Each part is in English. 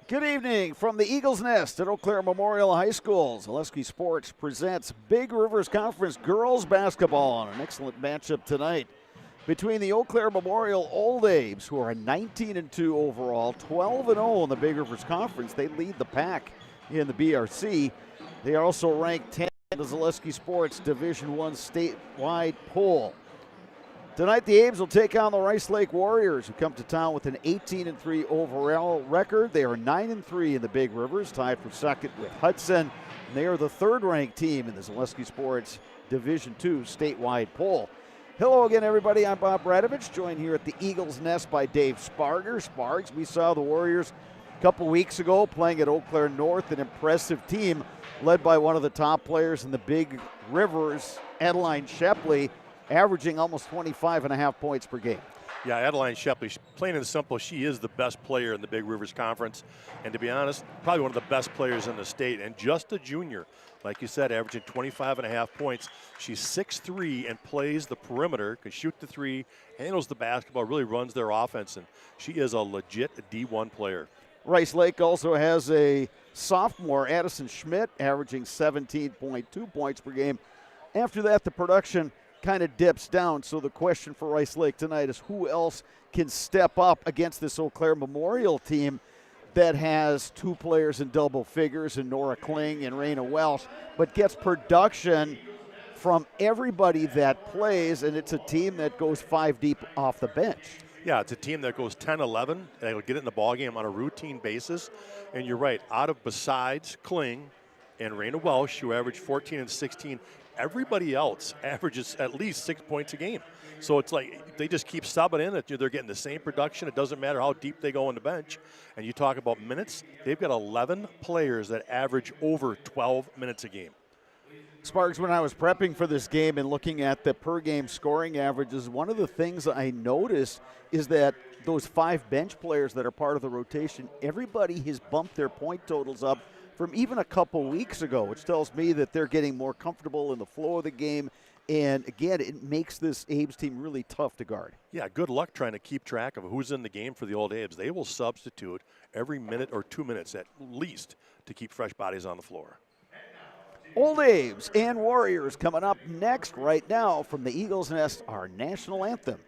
Good evening from the Eagles Nest at Eau Claire Memorial High School. Zaleski Sports presents Big Rivers Conference girls basketball on an excellent matchup tonight between the Eau Claire Memorial Old Abes, who are 19-2 overall, 12-0 in the Big Rivers Conference. They lead the pack in the BRC. They are also ranked 10th in the Zaleski Sports Division I statewide poll. Tonight, the Abes will take on the Rice Lake Warriors, who come to town with an 18-3 overall record. They are 9-3 in the Big Rivers, tied for second with Hudson. And they are the third-ranked team in the Zaleski Sports Division II statewide poll. Hello again, everybody. I'm Bob Bradovich, joined here at the Eagles Nest by Dave Sparger. Spargs, we saw the Warriors a couple weeks ago playing at Eau Claire North, an impressive team led by one of the top players in the Big Rivers, Adeline Shepley, averaging almost 25.5 points per game. Yeah, Adeline Shepley, plain and simple, she is the best player in the Big Rivers Conference. And to be honest, probably one of the best players in the state. And just a junior, like you said, averaging 25.5 points. She's 6'3" and plays the perimeter, can shoot the three, handles the basketball, really runs their offense. And she is a legit D1 player. Rice Lake also has a sophomore, Addison Schmidt, averaging 17.2 points per game. After that, the production kind of dips down. So the question for Rice Lake tonight is who else can step up against this Eau Claire Memorial team that has two players in double figures, in Nora Kling and Raina Welsh, but gets production from everybody that plays, and it's a team that goes five deep off the bench. Yeah, it's a team that goes 10-11, and they'll get it in the ballgame on a routine basis. And you're right, besides Kling and Raina Welsh, who average 14 and 16, everybody else averages at least 6 points a game. So it's like they just keep subbing in. They're getting the same production. It doesn't matter how deep they go on the bench. And you talk about minutes, they've got 11 players that average over 12 minutes a game. Sparks, when I was prepping for this game and looking at the per-game scoring averages, one of the things I noticed is that those five bench players that are part of the rotation, everybody has bumped their point totals up from even a couple weeks ago, which tells me that they're getting more comfortable in the flow of the game. And again, it makes this Abes team really tough to guard. Yeah, good luck trying to keep track of who's in the game for the Old Abes. They will substitute every minute or 2 minutes at least to keep fresh bodies on the floor. Old Abes and Warriors coming up next right now from the Eagles Nest, our national anthem.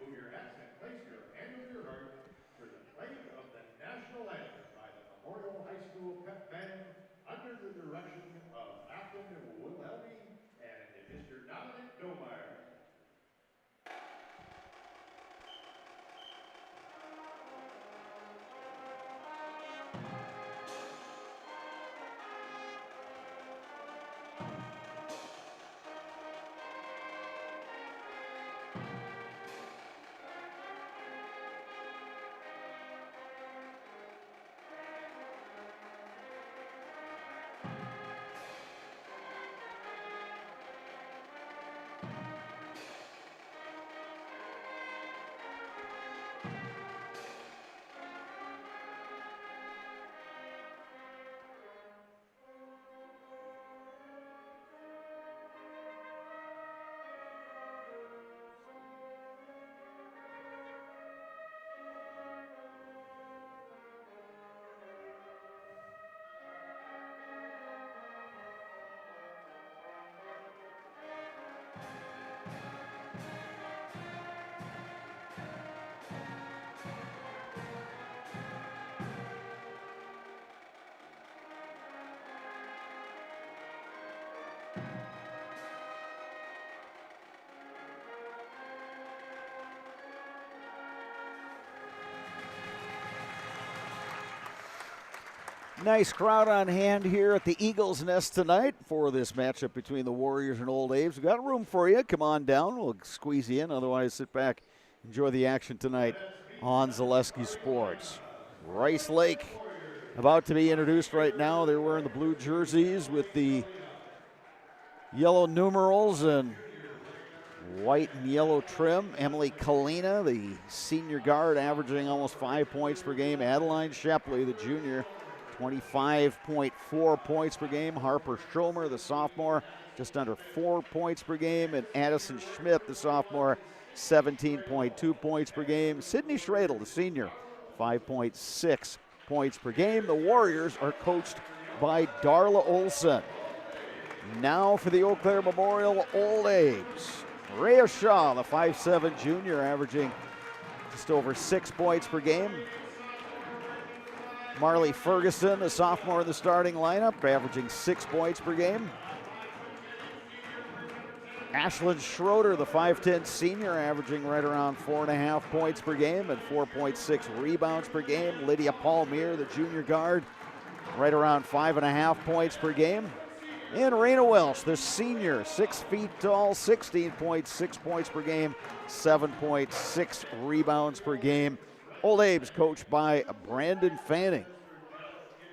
Nice crowd on hand here at the Eagles Nest tonight for this matchup between the Warriors and Old Abes. We've got room for you. Come on down. We'll squeeze you in. Otherwise, sit back, enjoy the action tonight on Zaleski Sports. Rice Lake about to be introduced right now. They're wearing the blue jerseys with the yellow numerals and white and yellow trim. Emily Kalina, the senior guard, averaging almost 5 points per game. Adeline Shepley, the junior, 25.4 points per game. Harper Schomer, the sophomore, just under 4 points per game. And Addison Schmidt, the sophomore, 17.2 points per game. Sydney Schradel, the senior, 5.6 points per game. The Warriors are coached by Darla Olson. Now for the Eau Claire Memorial Old A's. Rhea Shaw, the 5'7" junior, averaging just over 6 points per game. Marley Ferguson, a sophomore in the starting lineup, averaging 6 points per game. Ashlyn Schroeder, the 5'10" senior, averaging right around 4.5 points per game and 4.6 rebounds per game. Lydia Palmier, the junior guard, right around 5.5 points per game. And Raina Welsh, the senior, 6 feet tall, 16.6 points per game, 7.6 rebounds per game. Old Abe's coached by Brandon Fanning.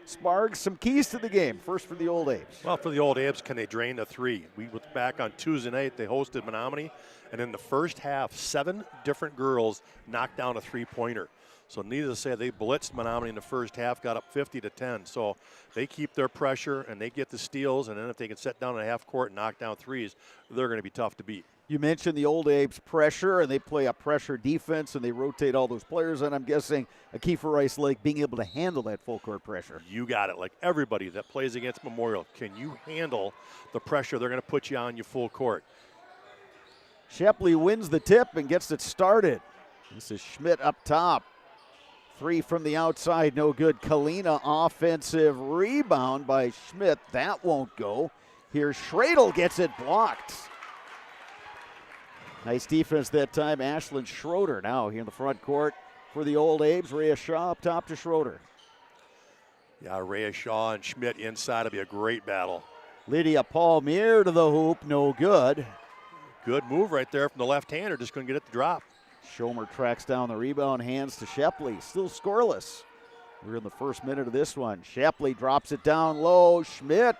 Sparks, some keys to the game. First for the Old Abe's. Well, for the Old Abe's, can they drain the three? We looked back on Tuesday night. They hosted Menominee, and in the first half, 7 different girls knocked down a three-pointer. So needless to say, they blitzed Menominee in the first half, got up 50-10. So they keep their pressure, and they get the steals, and then if they can set down in a half court and knock down threes, they're going to be tough to beat. You mentioned the Old Abe's pressure, and they play a pressure defense, and they rotate all those players, and I'm guessing a key for Rice Lake being able to handle that full court pressure. You got it. Like everybody that plays against Memorial, can you handle the pressure they're going to put you on you full court? Shepley wins the tip and gets it started. This is Schmidt up top. 3 from the outside, no good. Kalina, offensive rebound by Schmidt. That won't go. Here, Schradel gets it blocked. Nice defense that time. Ashlyn Schroeder now here in the front court for the Old Abe's. Rhea Shaw up top to Schroeder. Yeah, Rhea Shaw and Schmidt inside will be a great battle. Lydia Palmier to the hoop, no good. Good move right there from the left-hander, just couldn't get it to drop. Schomer tracks down the rebound, hands to Shepley, still scoreless. We're in the first minute of this one. Shepley drops it down low. Schmidt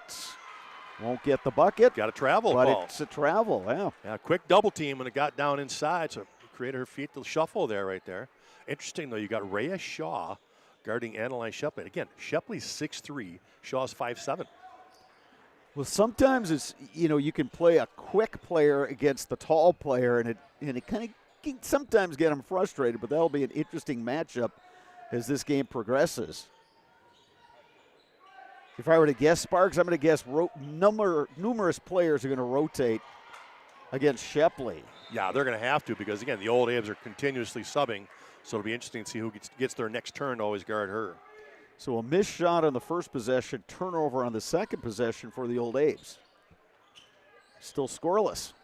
won't get the bucket. Got a travel but ball. It's a travel, yeah. Yeah, quick double team when it got down inside, so it created her feet to shuffle there right there. Interesting, though, you got Rhea Shaw guarding Adeline Shepley. Again, Shepley's 6'3", Shaw's 5'7". Well, sometimes it's, you can play a quick player against the tall player, and it kind of can sometimes get them frustrated, but that'll be an interesting matchup as this game progresses. If I were to guess, Sparks, I'm going to guess numerous players are going to rotate against Shepley. Yeah, they're going to have to because, again, the Old Abe's are continuously subbing, so it'll be interesting to see who gets their next turn to always guard her. So a missed shot on the first possession, turnover on the second possession for the Old Abe's. Still scoreless.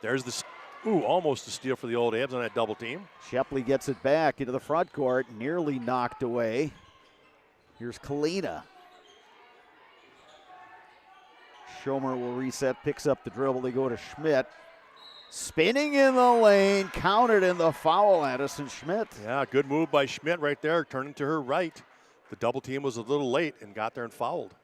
There's almost a steal for the Old Abe's on that double team. Shepley gets it back into the front court, nearly knocked away. Here's Kalina. Schomer will reset, picks up the dribble. They go to Schmidt. Spinning in the lane, counted in the foul, Addison Schmidt. Yeah, good move by Schmidt right there, turning to her right. The double team was a little late and got there and fouled.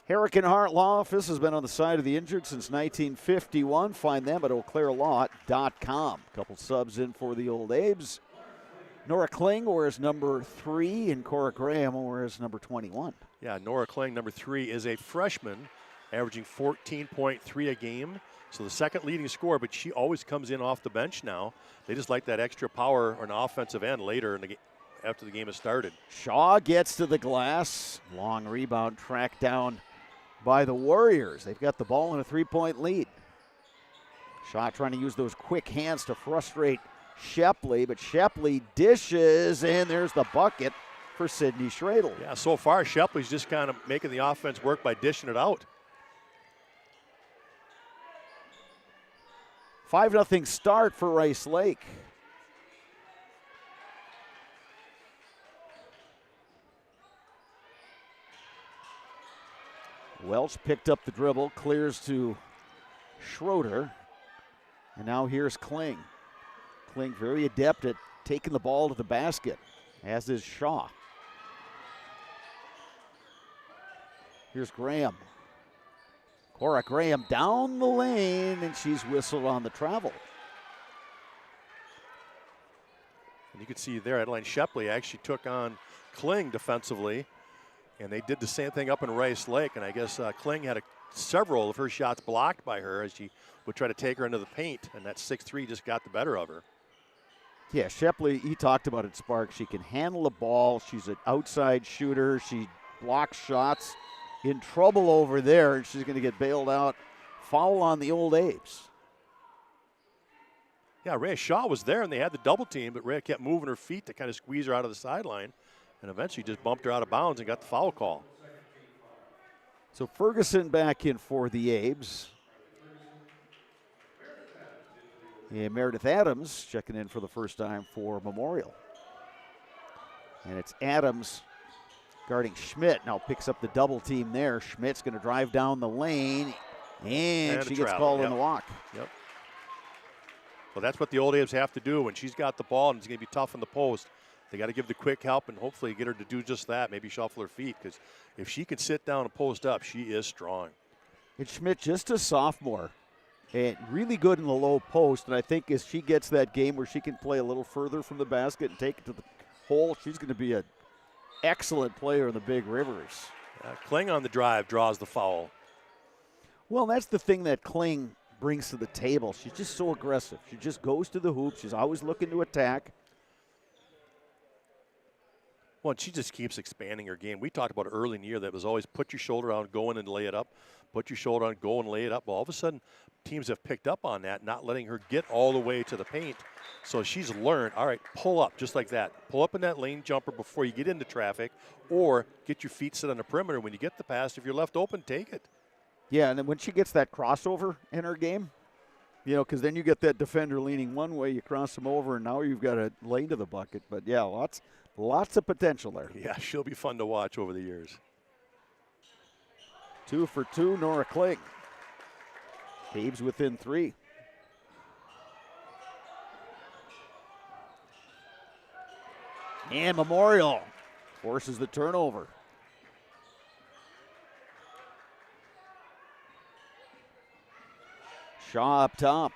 Herrick and Hart Law Office has been on the side of the injured since 1951. Find them at eauclairlaw.com. A couple subs in for the Old Abe's. Nora Kling wears number 3, and Cora Graham wears number 21. Yeah, Nora Kling, number 3, is a freshman, averaging 14.3 a game. So the second leading scorer, but she always comes in off the bench now. They just like that extra power on the offensive end later in the game, after the game has started. Shaw gets to the glass. Long rebound tracked down by the Warriors. They've got the ball in a 3-point lead. Shaw trying to use those quick hands to frustrate Shepley, but Shepley dishes, and there's the bucket for Sydney Schradel. Yeah, so far Shepley's just kind of making the offense work by dishing it out. 5-0 start for Rice Lake. Welch picked up the dribble, clears to Schroeder, and now here's Kling. Kling very adept at taking the ball to the basket, as is Shaw. Here's Graham. Cora Graham down the lane, and she's whistled on the travel. And you can see there, Adeline Shepley actually took on Kling defensively, and they did the same thing up in Rice Lake, and I guess Kling had several of her shots blocked by her as she would try to take her into the paint, and that 6'3" just got the better of her. Yeah, Shepley, he talked about it, Spark. She can handle the ball. She's an outside shooter. She blocks shots. In trouble over there, and she's going to get bailed out. Foul on the Old Apes. Yeah, Rhea Shaw was there, and they had the double team, but Rhea kept moving her feet to kind of squeeze her out of the sideline, and eventually just bumped her out of bounds and got the foul call. So Ferguson back in for the Abes. And Meredith Adams checking in for the first time for Memorial. And it's Adams guarding Schmidt. Now picks up the double team there. Schmidt's going to drive down the lane, and she gets called in the walk. Yep. Well, that's what the Old Abes have to do when she's got the ball and it's going to be tough in the post. They got to give the quick help and hopefully get her to do just that, maybe shuffle her feet, because if she can sit down and post up, she is strong. And Schmidt, just a sophomore, and really good in the low post. And I think as she gets that game where she can play a little further from the basket and take it to the hole, she's going to be an excellent player in the Big Rivers. Kling on the drive draws the foul. Well, that's the thing that Kling brings to the table. She's just so aggressive. She just goes to the hoop. She's always looking to attack. Well, she just keeps expanding her game. We talked about it early in the year that was always put your shoulder on, go in and lay it up. Put your shoulder on, go and lay it up. Well, all of a sudden, teams have picked up on that, not letting her get all the way to the paint. So she's learned, all right, pull up just like that. Pull up in that lane jumper before you get into traffic, or get your feet set on the perimeter. When you get the pass, if you're left open, take it. Yeah, and then when she gets that crossover in her game, you know, because then you get that defender leaning one way, you cross them over, and now you've got a lane to the bucket. But, yeah, lots of potential there. Yeah, she'll be fun to watch over the years. 2 for 2, Nora Kling. Abes within 3. And Memorial forces the turnover. Shaw up top.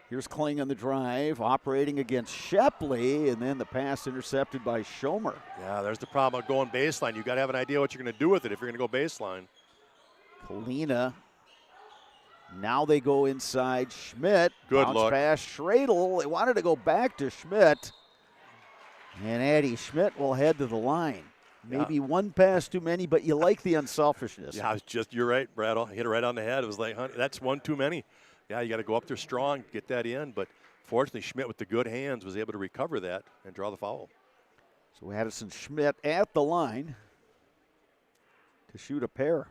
Here's Kling on the drive, operating against Shepley, and then the pass intercepted by Schomer. Yeah, there's the problem of going baseline. You got to have an idea what you're going to do with it if you're going to go baseline. Kalina. Now they go inside Schmidt. Good Bounce look. Pass Schradel. They wanted to go back to Schmidt. And Addie Schmidt will head to the line. Maybe one pass too many, but you like the unselfishness. Yeah, you're right, Brad. Hit it right on the head. It was like, that's one too many. Yeah, you got to go up there strong, get that in. But fortunately, Schmidt with the good hands was able to recover that and draw the foul. So Addison Schmidt at the line to shoot a pair.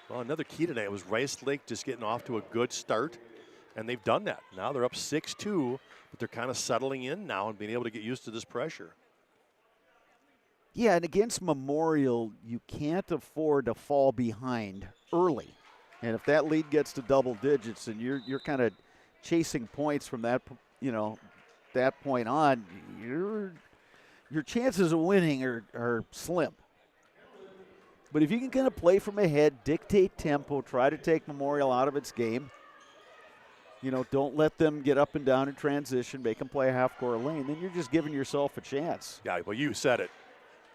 Well, another key tonight was Rice Lake just getting off to a good start, and they've done that. Now they're up 6-2, but they're kind of settling in now and being able to get used to this pressure. Yeah, and against Memorial, you can't afford to fall behind early. And if that lead gets to double digits and you're kind of chasing points from that, that point on, your chances of winning are slim. But if you can kind of play from ahead, dictate tempo, try to take Memorial out of its game, don't let them get up and down in transition, make them play a half-court lane, then you're just giving yourself a chance. Yeah, well, you said it.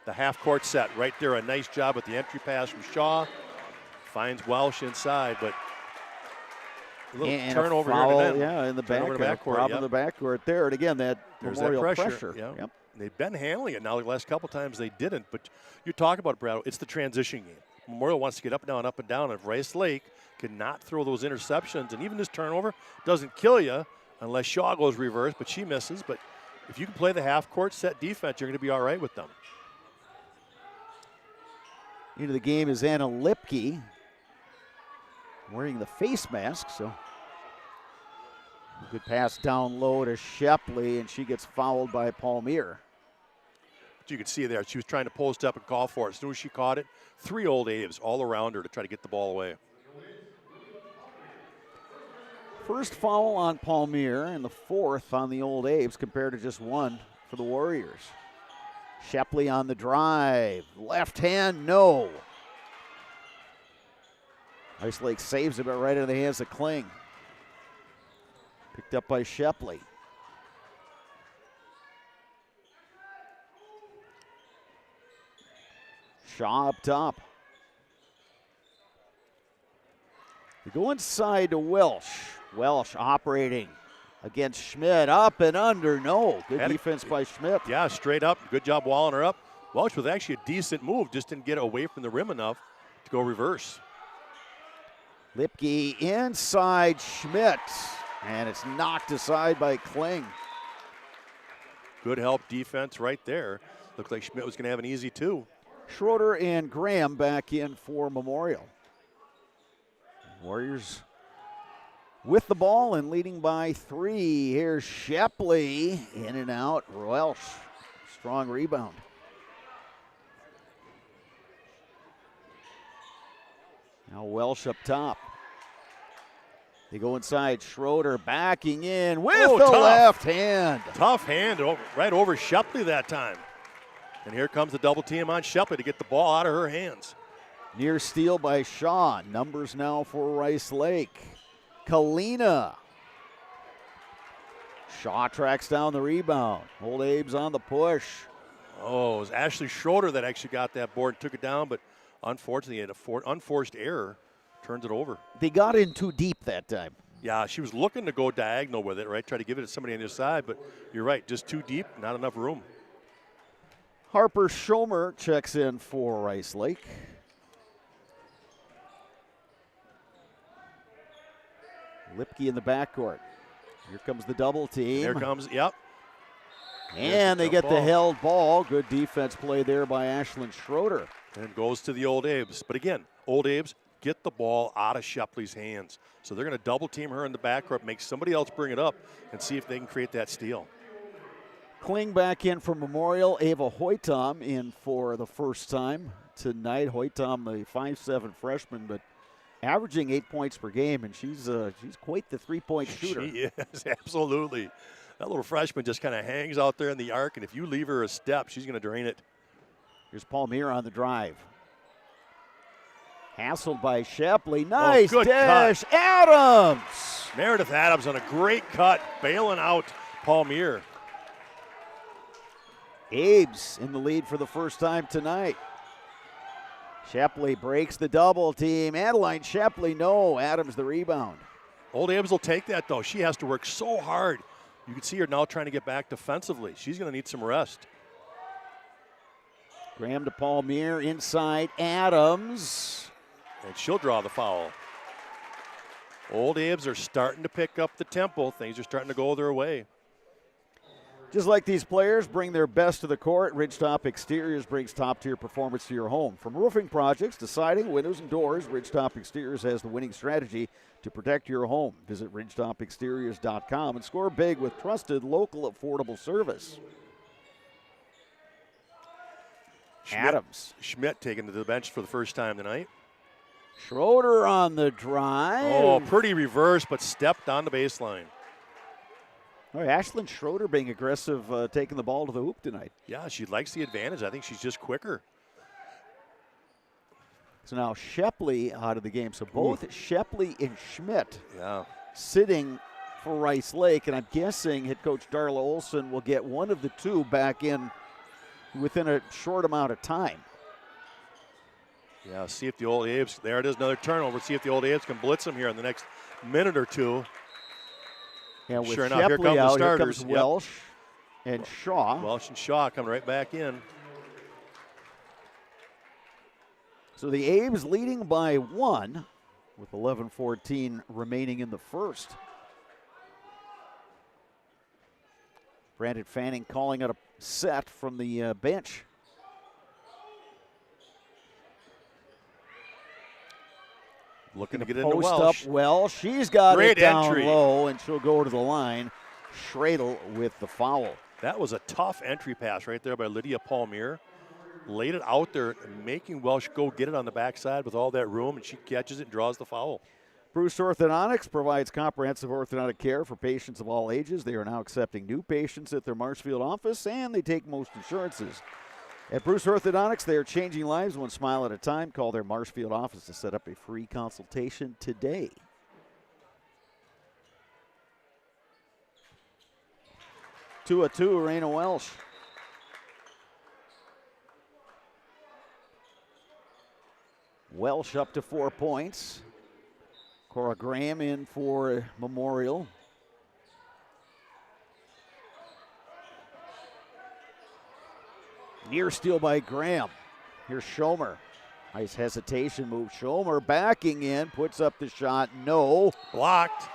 The half-court set right there, a nice job with the entry pass from Shaw. Finds Welsh inside, but a little turnover foul, here. Yeah, in the backcourt. Problem in the backcourt there. And again, there's Memorial that pressure. Yeah. Yep. They've been handling it now. The last couple times they didn't. But you talk about it, Brad. It's the transition game. Memorial wants to get up and down. If Rice Lake cannot throw those interceptions, and even this turnover doesn't kill you unless Shaw goes reverse, but she misses. But if you can play the half-court set defense, you're going to be all right with them. Into the game is Anna Lipke, wearing the face mask, so a good pass down low to Shepley, and she gets fouled by Palmier. But you can see there, she was trying to post up and call for it. As soon as she caught it, 3 Old Aves all around her to try to get the ball away. First foul on Palmier and the 4th on the Old Aves compared to just 1 for the Warriors. Shepley on the drive. Left hand, no. Rice Lake saves it, but right into the hands of Kling. Picked up by Shepley. Shaw up top. They go inside to Welsh. Welsh operating against Schmidt. Up and under. No. Good defense by Schmidt. Yeah, straight up. Good job walling her up. Welsh with actually a decent move. Just didn't get away from the rim enough to go reverse. Lipke inside Schmidt. And it's knocked aside by Kling. Good help defense right there. Looked like Schmidt was going to have an easy two. Schroeder and Graham back in for Memorial. Warriors with the ball and leading by 3. Here's Shepley in and out. Welsh, strong rebound. Now Welsh up top. They go inside. Schroeder backing in with the left hand. Tough hand right over Shepley that time. And here comes the double team on Shepley to get the ball out of her hands. Near steal by Shaw. Numbers now for Rice Lake. Kalina. Shaw tracks down the rebound. Old Abe's on the push. Oh, it was Ashley Schroeder that actually got that board and took it down, but unfortunately, had an unforced error. Turns it over. They got in too deep that time. Yeah, she was looking to go diagonal with it, right? Try to give it to somebody on the other side, but you're right, just too deep, not enough room. Harper Schomer checks in for Rice Lake. Lipke in the backcourt. Here comes the double team. Here comes, yep. And they get the held ball. Good defense play there by Ashlyn Schroeder. And goes to the Old Abes. But again, Old Abes get the ball out of Shepley's hands. So they're going to double team her in the backcourt, make somebody else bring it up, and see if they can create that steal. Kling back in for Memorial. Ava Hoytom in for the first time tonight. Hoytom, the 5'7" freshman, but averaging 8 points per game, and she's quite the three-point shooter. She is, absolutely. That little freshman just kind of hangs out there in the arc, and if you leave her a step, she's going to drain it. Here's Palmier on the drive. Hassled by Shepley. Nice dish. Cut. Adams. Meredith Adams on a great cut, bailing out Palmier. Abe's in the lead for the first time tonight. Shepley breaks the double team. Adeline Shepley, no. Adams the rebound. Old Ames will take that, though. She has to work so hard. You can see her now trying to get back defensively. She's going to need some rest. Graham to Palmier, inside Adams. And she'll draw the foul. Old Ames are starting to pick up the tempo. Things are starting to go their way. Just like these players bring their best to the court, Ridgetop Exteriors brings top-tier performance to your home. From roofing projects to siding, windows, and doors, Ridgetop Exteriors has the winning strategy to protect your home. Visit ridgetopexteriors.com and score big with trusted, local, affordable service. Adams. Schmidt taken to the bench for the first time tonight. Schroeder on the drive. Oh, pretty reverse, but stepped on the baseline. All right, Ashlyn Schroeder being aggressive, taking the ball to the hoop tonight. Yeah, she likes the advantage. I think she's just quicker. So now Shepley out of the game. So both Shepley and Schmidt sitting for Rice Lake. And I'm guessing head coach Darla Olson will get one of the two back in within a short amount of time. Yeah, see if the Old Aves, there it is, another turnover. See if the Old Aves can blitz them here in the next minute or two. Yeah, with sure Shepley enough, here come the out, starters. Here comes Welsh and Shaw. Welsh and Shaw coming right back in. So the Aves leading by 1 with 11:14 remaining in the first. Brandon Fanning calling out a set from the bench. Looking to get into Welsh. Post up well. She's got Great it down entry. low, and she'll go to the line. Schradel with the foul. That was a tough entry pass right there by Lydia Palmier. Laid it out there, making Welsh go get it on the backside with all that room, and she catches it and draws the foul. Bruce Orthodontics provides comprehensive orthodontic care for patients of all ages. They are now accepting new patients at their Marshfield office, and they take most insurances. At Bruce Orthodontics, they are changing lives one smile at a time. Call their Marshfield office to set up a free consultation today. Two of two, Raina Welsh. Welsh up to 4 points. Cora Graham in for Memorial. Near steal by Graham. Here's Schomer. Nice hesitation move. Schomer backing in, puts up the shot. No. Blocked.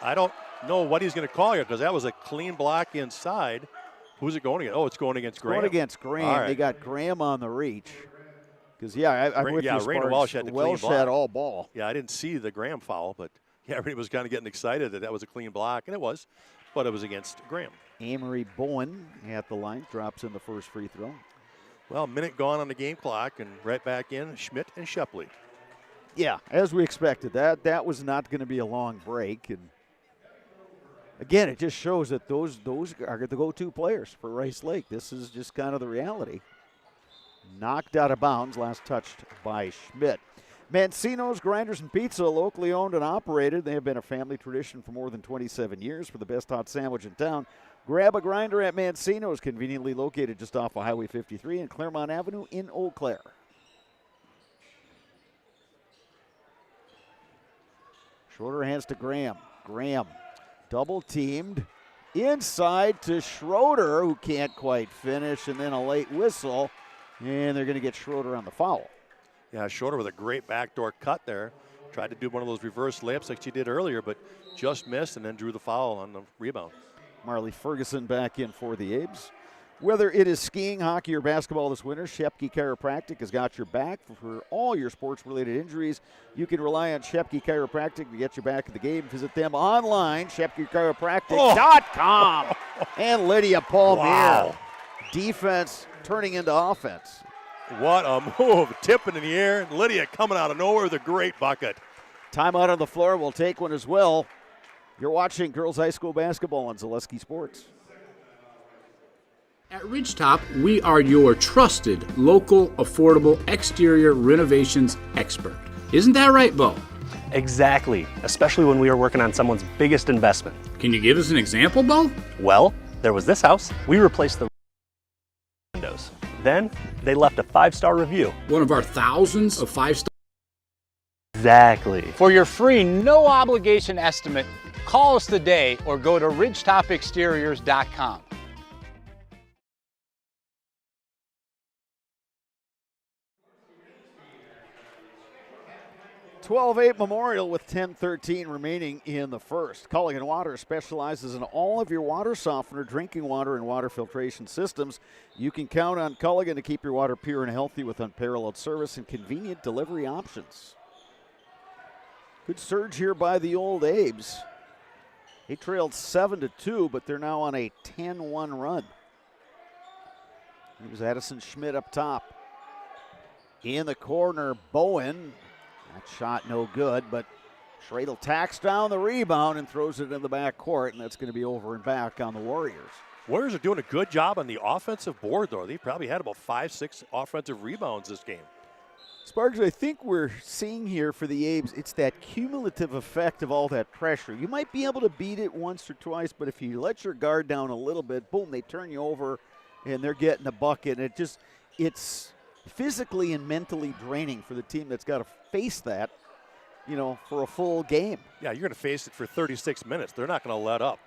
I don't know what he's going to call here because that was a clean block inside. Who's it going against? Oh, it's going against Graham. Going against Graham. Right. They got Graham on the reach. Because, I'm with you, Raina Welsh had the clean Welsh block. had all ball. Yeah, I didn't see the Graham foul, but yeah, everybody was kind of getting excited that was a clean block, and it was, but it was against Graham. Amory Bowen at the line, drops in the first free throw. Well, a minute gone on the game clock, and right back in, Schmidt and Shepley. Yeah, as we expected. That was not going to be a long break. And again, it just shows that those are the go-to players for Rice Lake. This is just kind of the reality. Knocked out of bounds, last touched by Schmidt. Mancino's Grinders and Pizza, locally owned and operated. They have been a family tradition for more than 27 years for the best hot sandwich in town. Grab a grinder at Mancino's, conveniently located just off of Highway 53 and Claremont Avenue in Eau Claire. Schroeder hands to Graham. Graham double teamed inside to Schroeder, who can't quite finish, and then a late whistle, and they're going to get Schroeder on the foul. Yeah, Schroeder with a great backdoor cut there. Tried to do one of those reverse layups like she did earlier, but just missed and then drew the foul on the rebound. Marley Ferguson back in for the Abes. Whether it is skiing, hockey, or basketball this winter, Shepke Chiropractic has got your back for all your sports-related injuries. You can rely on Shepke Chiropractic to get you back in the game. Visit them online, ShepkeChiropractic.com. And Lydia Palmier. Wow. Defense turning into offense. What a move. Tipping in the air. Lydia coming out of nowhere with a great bucket. Timeout on the floor. We'll take one as well. You're watching girls high school basketball on Zaleski Sports. At Ridgetop, we are your trusted, local, affordable exterior renovations expert. Isn't that right, Bo? Exactly, especially when we are working on someone's biggest investment. Can you give us an example, Bo? Well, there was this house. We replaced the windows. Then, they left a 5-star review. One of our thousands of 5-star. Exactly. For your free, no-obligation estimate, call us today or go to ridgetopexteriors.com. 12-8 Memorial with 10:13 remaining in the first. Culligan Water specializes in all of your water softener, drinking water, and water filtration systems. You can count on Culligan to keep your water pure and healthy with unparalleled service and convenient delivery options. Good surge here by the old Abes. They trailed 7-2, but they're now on a 10-1 run. It was Addison Schmidt up top. In the corner, Bowen. That shot no good, but Schradel tacks down the rebound and throws it in the back court, and that's going to be over and back on the Warriors. Warriors are doing a good job on the offensive board, though. They probably had about 5-6 offensive rebounds this game. Sparks, I think we're seeing here for the Abes, it's that cumulative effect of all that pressure. You might be able to beat it once or twice, but if you let your guard down a little bit, boom, they turn you over, and they're getting a bucket. It's physically and mentally draining for the team that's got to face that, for a full game. Yeah, you're going to face it for 36 minutes. They're not going to let up.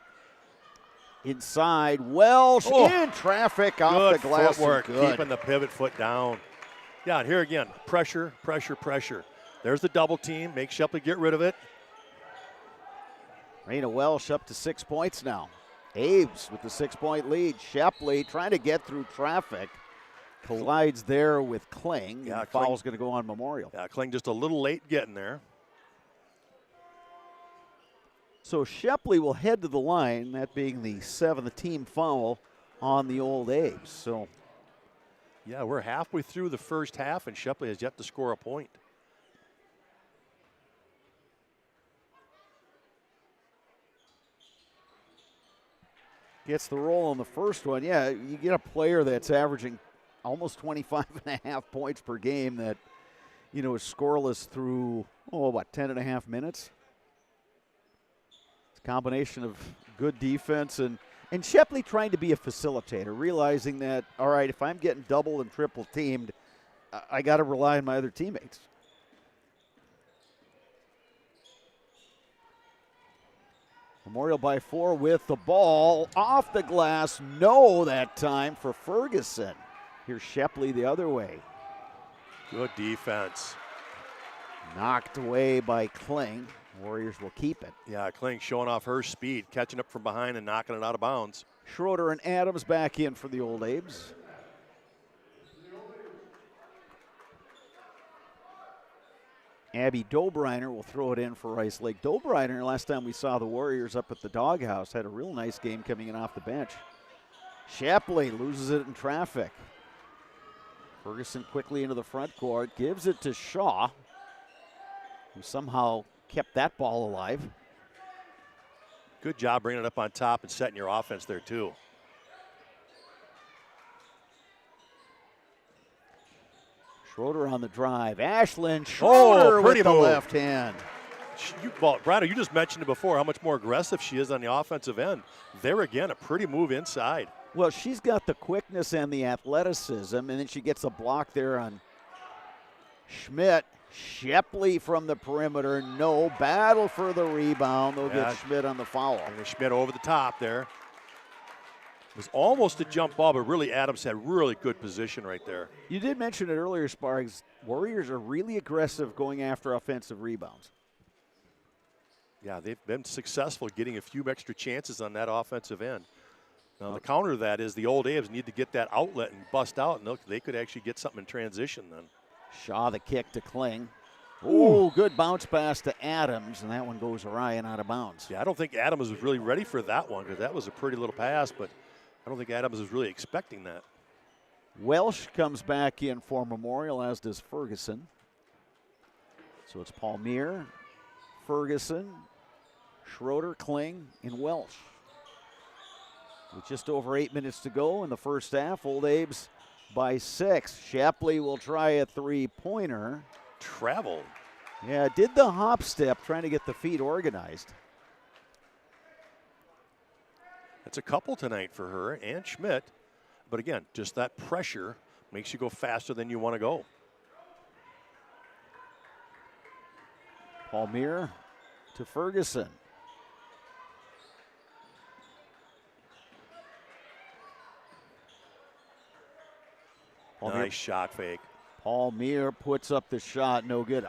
Inside, Welsh in traffic off the glass. Footwork, keeping the pivot foot down. Yeah, and here again, pressure, pressure, pressure. There's the double team. Make Shepley get rid of it. Raina Welsh up to 6 points now. Abes with the 6-point lead. Shepley trying to get through traffic. Collides there with Kling. Yeah, and the foul's going to go on Memorial. Yeah, Kling just a little late getting there. So Shepley will head to the line, that being the 7th team foul on the old Abes. So, yeah, we're halfway through the first half, and Shepley has yet to score a point. Gets the roll on the first one. Yeah, you get a player that's averaging almost 25.5 points per game that, is scoreless through, 10 and a half minutes? It's a combination of good defense and Shepley trying to be a facilitator, realizing that, all right, if I'm getting double and triple teamed, I got to rely on my other teammates. Memorial by 4 with the ball. Off the glass, no that time for Ferguson. Here's Shepley the other way. Good defense. Knocked away by Kling. Warriors will keep it. Yeah, Kling showing off her speed, catching up from behind and knocking it out of bounds. Schroeder and Adams back in for the Old Abes. Abby Dobreiner will throw it in for Rice Lake. Dobreiner, last time we saw the Warriors up at the Doghouse, had a real nice game coming in off the bench. Shapley loses it in traffic. Ferguson quickly into the front court, gives it to Shaw, who somehow kept that ball alive. Good job bringing it up on top and setting your offense there too. Schroeder on the drive. Ashlyn Schroeder pretty with the move. left hand. Brado, you just mentioned it before, how much more aggressive she is on the offensive end. There again, a pretty move inside. Well, she's got the quickness and the athleticism, and then she gets a block there on Schmidt. Shepley from the perimeter, no. Battle for the rebound. They'll get Schmidt on the foul. And Schmidt over the top there. It was almost a jump ball, but really Adams had really good position right there. You did mention it earlier, Sparks. Warriors are really aggressive going after offensive rebounds. Yeah, they've been successful getting a few extra chances on that offensive end. Now, the counter to that is the Old Abes need to get that outlet and bust out, and they could actually get something in transition then. Shaw the kick to Kling. Oh, good bounce pass to Adams, and that one goes awry and out of bounds. Yeah, I don't think Adams was really ready for that one because that was a pretty little pass, but I don't think Adams was really expecting that. Welsh comes back in for Memorial, as does Ferguson. So it's Palmier, Ferguson, Schroeder, Kling, and Welsh. With just over 8 minutes to go in the first half, Old Abes by 6. Shapley will try a three-pointer. Traveled. Yeah, did the hop step, trying to get the feet organized. That's a couple tonight for her and Schmidt. But again, just that pressure makes you go faster than you want to go. Palmier to Ferguson. Nice shot fake. Palmier puts up the shot, no good.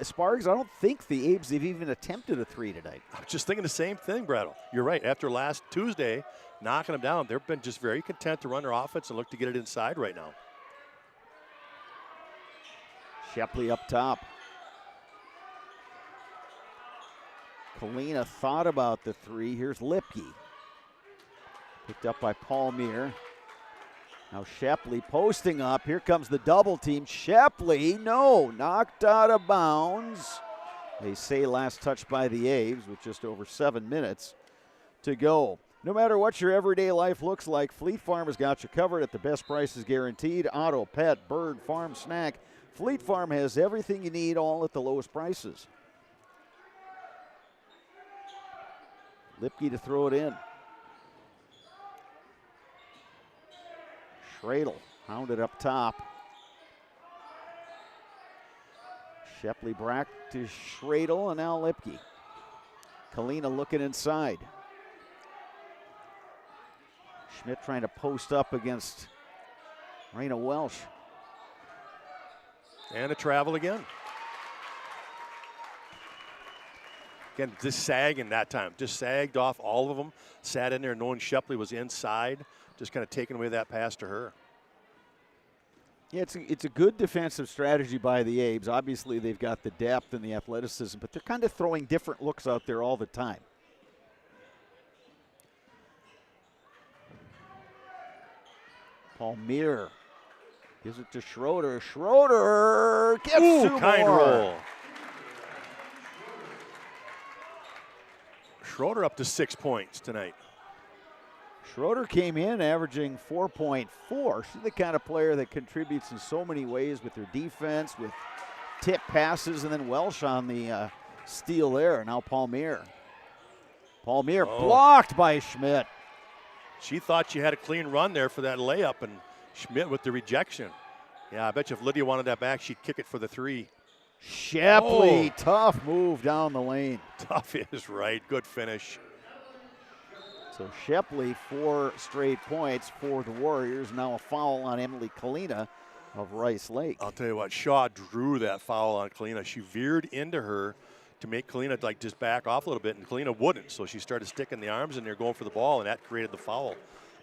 Sparks, I don't think the Abes have even attempted a three tonight. I was just thinking the same thing, Brattle. You're right. After last Tuesday, knocking them down, they've been just very content to run their offense and look to get it inside right now. Shepley up top. Kalina thought about the three. Here's Lipke. Picked up by Palmier. Now Shepley posting up. Here comes the double team. Shepley, no, knocked out of bounds. They say last touch by the Aves with just over 7 minutes to go. No matter what your everyday life looks like, Fleet Farm has got you covered at the best prices guaranteed. Auto, pet, bird, farm, snack. Fleet Farm has everything you need, all at the lowest prices. Lipke to throw it in. Schradel hounded up top. Shepley back to Schradel and now Lipke. Kalina looking inside. Schmidt trying to post up against Raina Welsh. And a travel again. Again, just sagging that time. Just sagged off all of them. Sat in there knowing Shepley was inside. Just kind of taking away that pass to her. Yeah, it's a good defensive strategy by the Abes. Obviously, they've got the depth and the athleticism, but they're kind of throwing different looks out there all the time. Palmier gives it to Schroeder. Schroeder gets two kind more. roll. Schroeder up to 6 points tonight. Schroeder came in averaging 4.4. She's the kind of player that contributes in so many ways with her defense, with tip passes, and then Welsh on the steal there. Now Palmier. Palmier blocked by Schmidt. She thought she had a clean run there for that layup, and Schmidt with the rejection. Yeah, I bet you if Lydia wanted that back, she'd kick it for the three. Shepley, tough move down the lane. Tough is right. Good finish. So Shepley, 4 straight points for the Warriors. Now a foul on Emily Kalina of Rice Lake. I'll tell you what, Shaw drew that foul on Kalina. She veered into her to make Kalina like just back off a little bit, and Kalina wouldn't. So she started sticking the arms in there going for the ball, and that created the foul.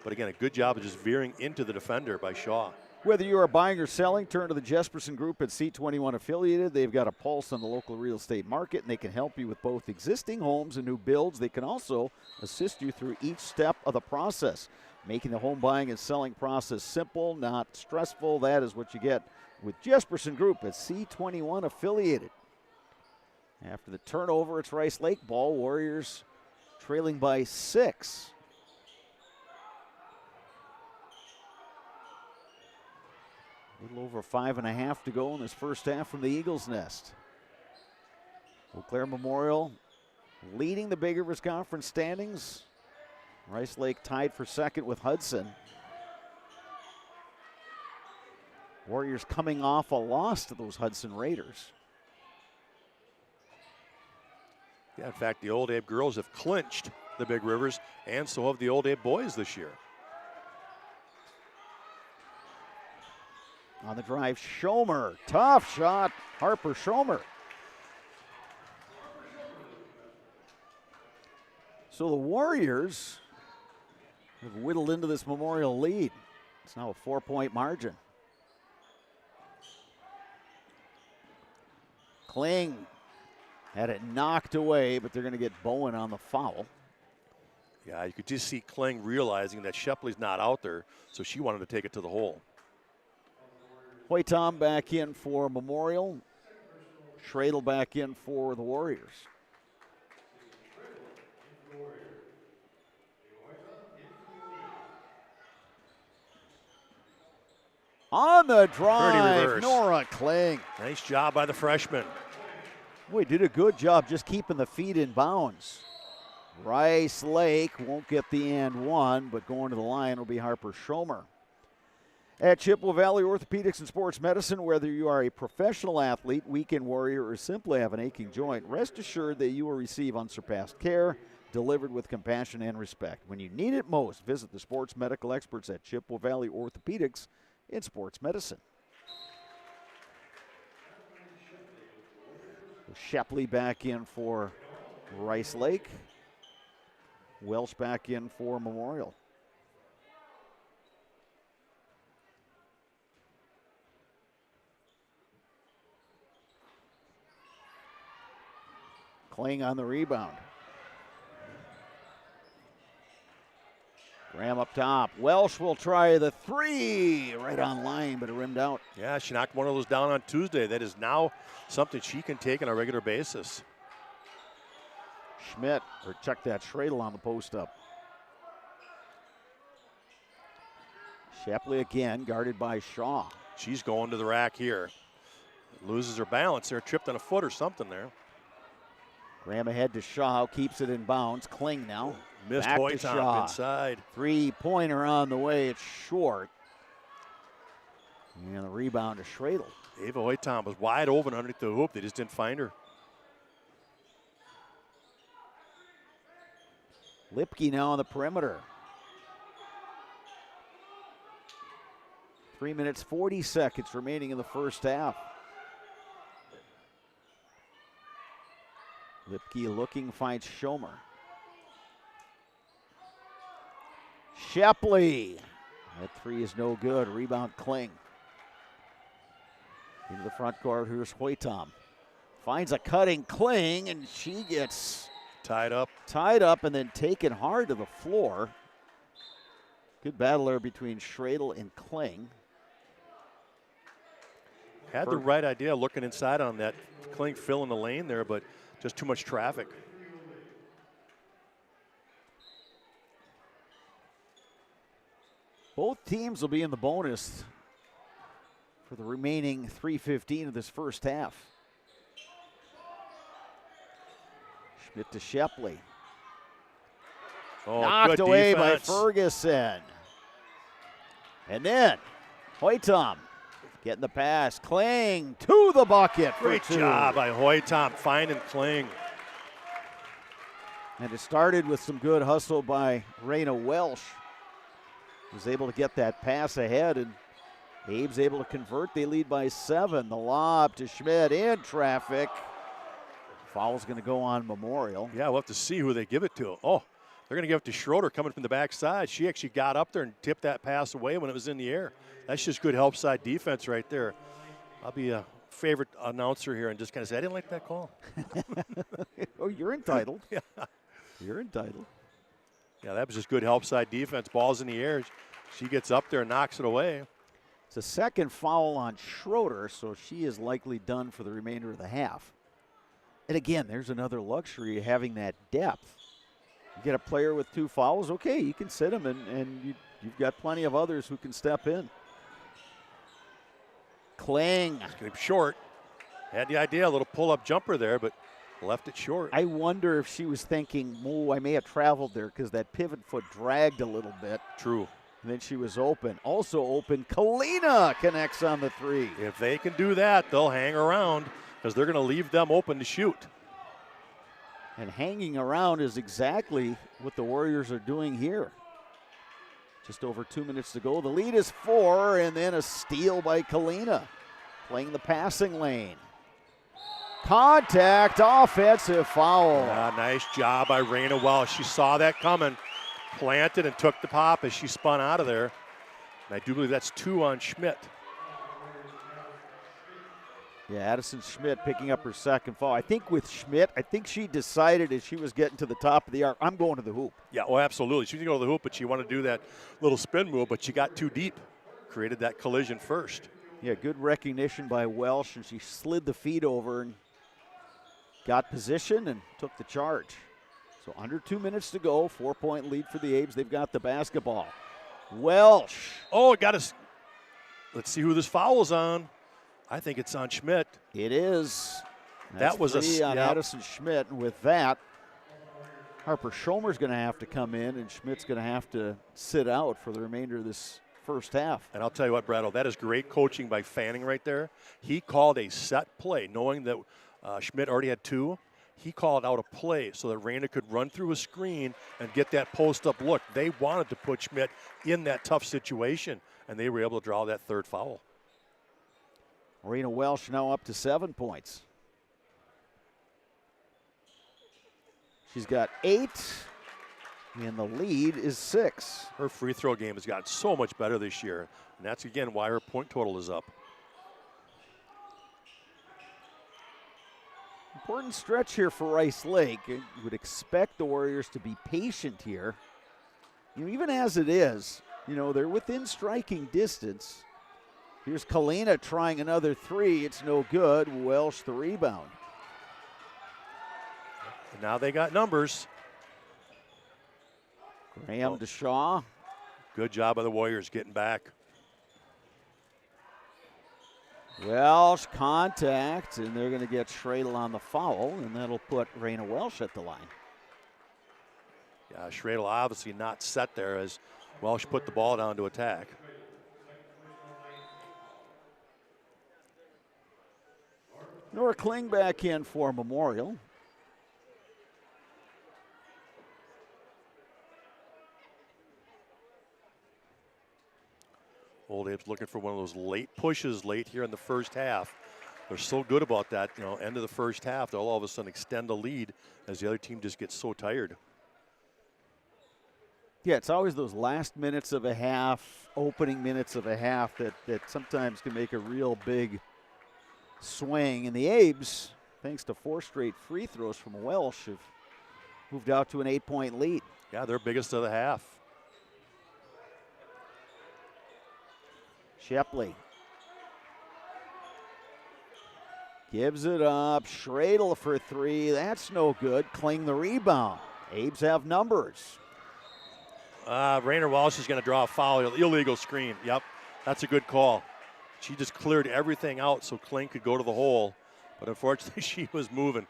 But again, a good job of just veering into the defender by Shaw. Whether you are buying or selling, turn to the Jesperson Group at C21 Affiliated. They've got a pulse on the local real estate market, and they can help you with both existing homes and new builds. They can also assist you through each step of the process, making the home buying and selling process simple, not stressful. That is what you get with Jesperson Group at C21 Affiliated. After the turnover, it's Rice Lake ball. Warriors trailing by 6. A little over 5.5 to go in this first half from the Eagles' Nest. Eau Claire Memorial leading the Big Rivers Conference standings. Rice Lake tied for second with Hudson. Warriors coming off a loss to those Hudson Raiders. Yeah, in fact, the Old Abe girls have clinched the Big Rivers, and so have the Old Abe boys this year. On the drive, Schomer. Tough shot, Harper Schomer. So the Warriors have whittled into this Memorial lead. It's now a 4-point margin. Kling had it knocked away, but they're going to get Bowen on the foul. Yeah, you could just see Kling realizing that Shepley's not out there, so she wanted to take it to the hole. Hoytom back in for Memorial. Schradel back in for the Warriors. On the drive, Nora Kling. Nice job by the freshman. Boy, did a good job just keeping the feet in bounds. Rice Lake won't get the and one, but going to the line will be Harper Schomer. At Chippewa Valley Orthopedics and Sports Medicine, whether you are a professional athlete, weekend warrior, or simply have an aching joint, rest assured that you will receive unsurpassed care delivered with compassion and respect. When you need it most, visit the sports medical experts at Chippewa Valley Orthopedics and Sports Medicine. Shepley back in for Rice Lake. Welsh back in for Memorial. Kling on the rebound. Graham up top. Welsh will try the three. Right on line, but it rimmed out. Yeah, she knocked one of those down on Tuesday. That is now something she can take on a regular basis. Schmidt, or check that, Schradel on the post up. Shepley again, guarded by Shaw. She's going to the rack here. Loses her balance there, tripped on a foot or something there. Graham ahead to Shaw, keeps it in bounds. Kling now. Missed back Hoytom to Shaw. inside. 3-pointer on the way, it's short. And the rebound to Schradel. Ava Hoytom was wide open underneath the hoop. They just didn't find her. Lipke now on the perimeter. 3 minutes, 40 seconds remaining in the first half. Lipke looking, finds Schomer. Shepley. That three is no good. Rebound Kling. Into the front court, here's Hoytom. Finds a cutting Kling, and she gets tied up and then taken hard to the floor. Good battle there between Schradel and Kling. Had the right idea looking inside on that. Kling filling the lane there, but just too much traffic. Both teams will be in the bonus for the remaining 3:15 of this first half. Schmidt to Shepley. Oh, knocked away by Ferguson. And then Hoytom getting the pass. Kling to the bucket. Great job by Hoytom finding Kling. And it started with some good hustle by Raina Welsh. Was able to get that pass ahead, and Abe's able to convert. They lead by 7. The lob to Schmidt in traffic. Foul's going to go on Memorial. Yeah, we'll have to see who they give it to. Oh, they're going to give it to Schroeder coming from the backside. She actually got up there and tipped that pass away when it was in the air. That's just good help side defense right there. I'll be a favorite announcer here and just kind of say, I didn't like that call. Oh, you're entitled. Yeah. You're entitled. Yeah, that was just good help side defense. Ball's in the air. She gets up there and knocks it away. It's a second foul on Schroeder, so she is likely done for the remainder of the half. And again, there's another luxury of having that depth. You get a player with 2 fouls, okay, you can sit him, and you've got plenty of others who can step in. Kling. It's going to be short. Had the idea, a little pull-up jumper there, but left it short. I wonder if she was thinking, oh, I may have traveled there because that pivot foot dragged a little bit. True. And then she was open. Also open, Kalina connects on the 3. If they can do that, they'll hang around because they're going to leave them open to shoot. And hanging around is exactly what the Warriors are doing here. Just over 2 minutes to go. The lead is 4, and then a steal by Kalina, playing the passing lane. Contact, offensive foul. Yeah, nice job by Raina Welsh. She saw that coming, planted and took the pop as she spun out of there. And I do believe that's 2 on Schmidt. Yeah, Addison Schmidt picking up her second foul. I think with Schmidt, I think she decided as she was getting to the top of the arc, I'm going to the hoop. Yeah, oh, absolutely. She didn't go to the hoop, but she wanted to do that little spin move, but she got too deep. Created that collision first. Yeah, good recognition by Welsh, and she slid the feet over and got position and took the charge. So under 2 minutes to go, 4-point lead for the Abes. They've got the basketball. Welsh. Oh, it got us. Let's see who this foul is on. I think it's on Schmidt. It is. That was a 3 on yeah. Addison Schmidt, and with that, Harper Schomer's going to have to come in, and Schmidt's going to have to sit out for the remainder of this first half. And I'll tell you what, Brattle, that is great coaching by Fanning right there. He called a set play, knowing that Schmidt already had 2. He called out a play so that Raina could run through a screen and get that post-up look. They wanted to put Schmidt in that tough situation, and they were able to draw that 3rd foul. Raina Welsh now up to 7 points. She's got 8, and the lead is 6. Her free throw game has gotten so much better this year, and that's, again, why her point total is up. Important stretch here for Rice Lake. You would expect the Warriors to be patient here. You know, even as it is, you know, they're within striking distance. Here's Kalina trying another 3. It's no good. Welsh the rebound. And now they got numbers. Graham to Shaw. Good job by the Warriors getting back. Welsh contact, and they're going to get Schradel on the foul, and that'll put Raina Welsh at the line. Yeah, Schradel obviously not set there as Welsh put the ball down to attack. Nora Kling back in for Memorial. Old Abe's looking for one of those late pushes late here in the first half. They're so good about that, you know, end of the first half, they'll all of a sudden extend the lead as the other team just gets so tired. Yeah, it's always those last minutes of a half, opening minutes of a half that sometimes can make a real big swing. And the Abes, thanks to 4 straight free throws from Welsh, have moved out to an 8-point lead. Yeah, they're biggest of the half. Shepley gives it up. Schradel for 3. That's no good. Kling the rebound. Abes have numbers. Raina Welsh is going to draw a foul, illegal screen. Yep, that's a good call. She just cleared everything out so Kling could go to the hole, but unfortunately she was moving.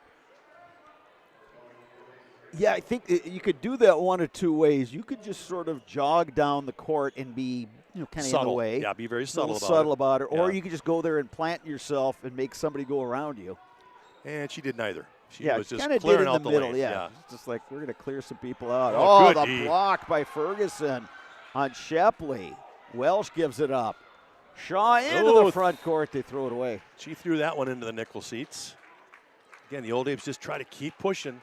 Yeah, I think you could do that one of 2 ways. You could just sort of jog down the court and be, you know, kind of in the way. Yeah, be very subtle about it. Yeah. Or you could just go there and plant yourself and make somebody go around you. And she did neither. She was just kind of clearing did in out the the middle. lane. Yeah, just like we're going to clear some people out. Oh, Oh, good the D. block by Ferguson on Shepley. Welsh gives it up. Shaw into the front court. They throw it away. She threw that one into the nickel seats. Again, the Old Apes just try to keep pushing.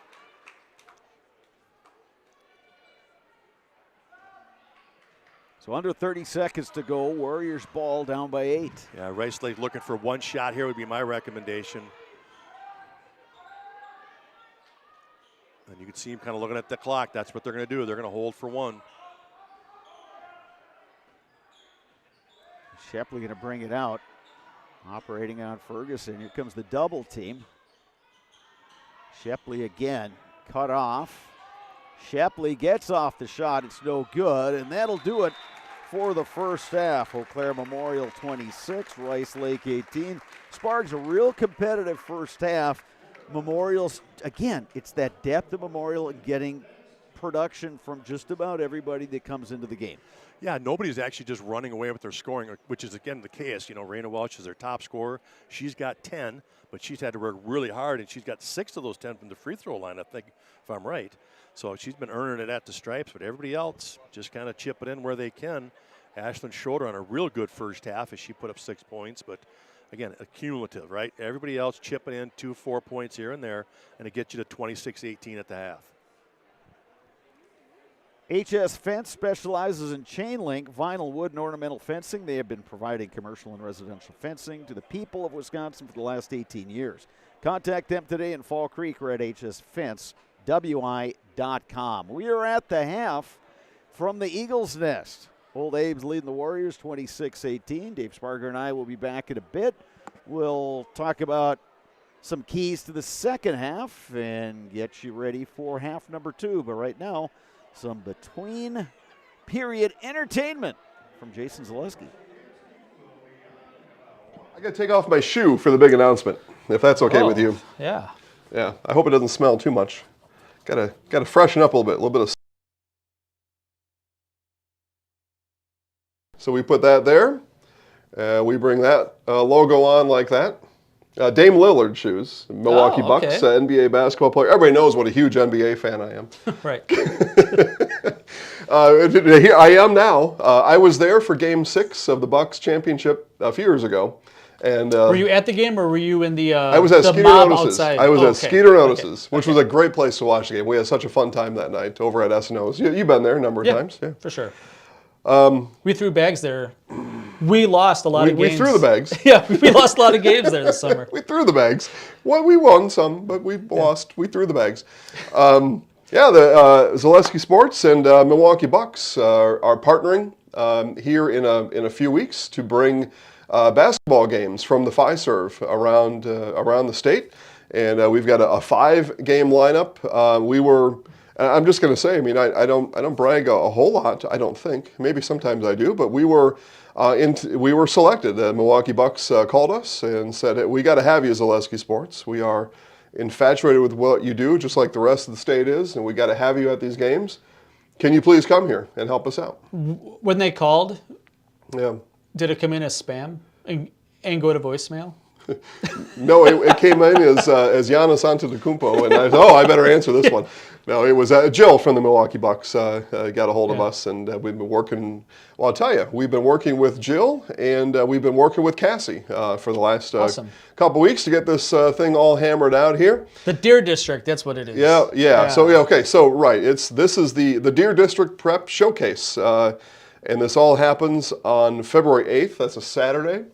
So under 30 seconds to go. Warriors ball down by 8. Yeah, Rice Lake looking for one shot here would be my recommendation. And you can see him kind of looking at the clock. That's what they're going to do. They're going to hold for one. Shepley going to bring it out. Operating on Ferguson. Here comes the double team. Shepley again. Cut off. Shepley gets off the shot. It's no good. And that'll do it for the first half. Eau Claire Memorial 26, Rice Lake 18. Sparks a real competitive first half. Memorial's, again, it's that depth of Memorial and getting production from just about everybody that comes into the game. Yeah, nobody's actually just running away with their scoring, which is, again, the case. You know, Raina Welch is their top scorer. She's got 10, but she's had to work really hard, and she's got 6 of those 10 from the free throw line, I think, if I'm right. So she's been earning it at the stripes, but everybody else just kind of chip it in where they can. Ashlyn Schroeder on a real good first half as she put up 6 points, but again, accumulative, right? Everybody else chipping in 2-4 points here and there, and it gets you to 26-18 at the half. HS Fence specializes in chain link, vinyl, wood, and ornamental fencing. They have been providing commercial and residential fencing to the people of Wisconsin for the last 18 years. Contact them today in Fall Creek or at hsfencewi.com. We are at the half from the Eagles Nest. Old Abe's leading the Warriors 26-18. Dave Sparger and I will be back in a bit. We'll talk about some keys to the second half and get you ready for half number 2. But right now, some between period entertainment from Jason Zaleski. I got to take off my shoe for the big announcement, if that's okay with you. Yeah. Yeah. I hope it doesn't smell too much. Got to freshen up a little bit of. So we put that there. We bring that logo on like that. Dame Lillard shoes, Milwaukee Bucks, NBA basketball player. Everybody knows what a huge NBA fan I am. Right. Here I am now. I was there for Game 6 of the Bucks championship a few years ago. And were you at the game or were you in the I was at the Skeeter mob Notices. outside? I was at Skeeter Notices, which was a great place to watch the game. We had such a fun time that night over at S&O's. You've been there a number of times. Yeah, for sure. We threw bags there. We lost a lot of games. We threw the bags. Yeah, we lost a lot of games there this summer. We threw the bags. Well, we won some, but we lost. We threw the bags. The Zaleski Sports and Milwaukee Bucks are partnering here in a few weeks to bring basketball games from the Fiserv around the state, and we've got a 5-game lineup. I'm just going to say, I mean, I don't brag a whole lot. I don't think. Maybe sometimes I do, but we were selected. The Milwaukee Bucks called us and said, hey, we got to have you, Zaleski Sports. We are infatuated with what you do, just like the rest of the state is, and we got to have you at these games. Can you please come here and help us out? When they called, yeah, did it come in as spam and go to voicemail? No, it came in as Giannis Antetokounmpo, and I thought, I better answer this one. No, it was Jill from the Milwaukee Bucks got a hold of us, and we've been working. Well, I'll tell you, we've been working with Jill, and we've been working with Cassie for the last couple weeks to get this thing all hammered out here. The Deer District, that's what it is. Yeah. So okay, so right, this is the Deer District Prep Showcase, and this all happens on February 8th. That's a Saturday.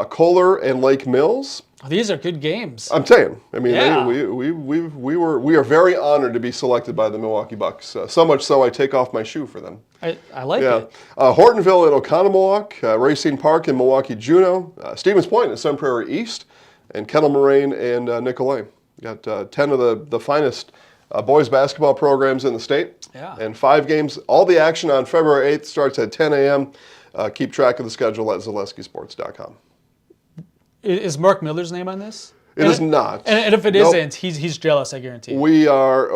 Kohler and Lake Mills. These are good games. I'm saying. I mean, we are very honored to be selected by the Milwaukee Bucks. So much so, I take off my shoe for them. I like it. Hortonville and Oconomowoc, Racine Park in Milwaukee Juneau, Stevens Point in Sun Prairie East, and Kettle Moraine and Nicolay. Got 10 of the finest boys basketball programs in the state. Yeah. And 5 games. All the action on February 8th starts at 10 a.m. Keep track of the schedule at zaleskisports.com. Is Mark Miller's name on this? It is not. And if it isn't, he's jealous, I guarantee. We are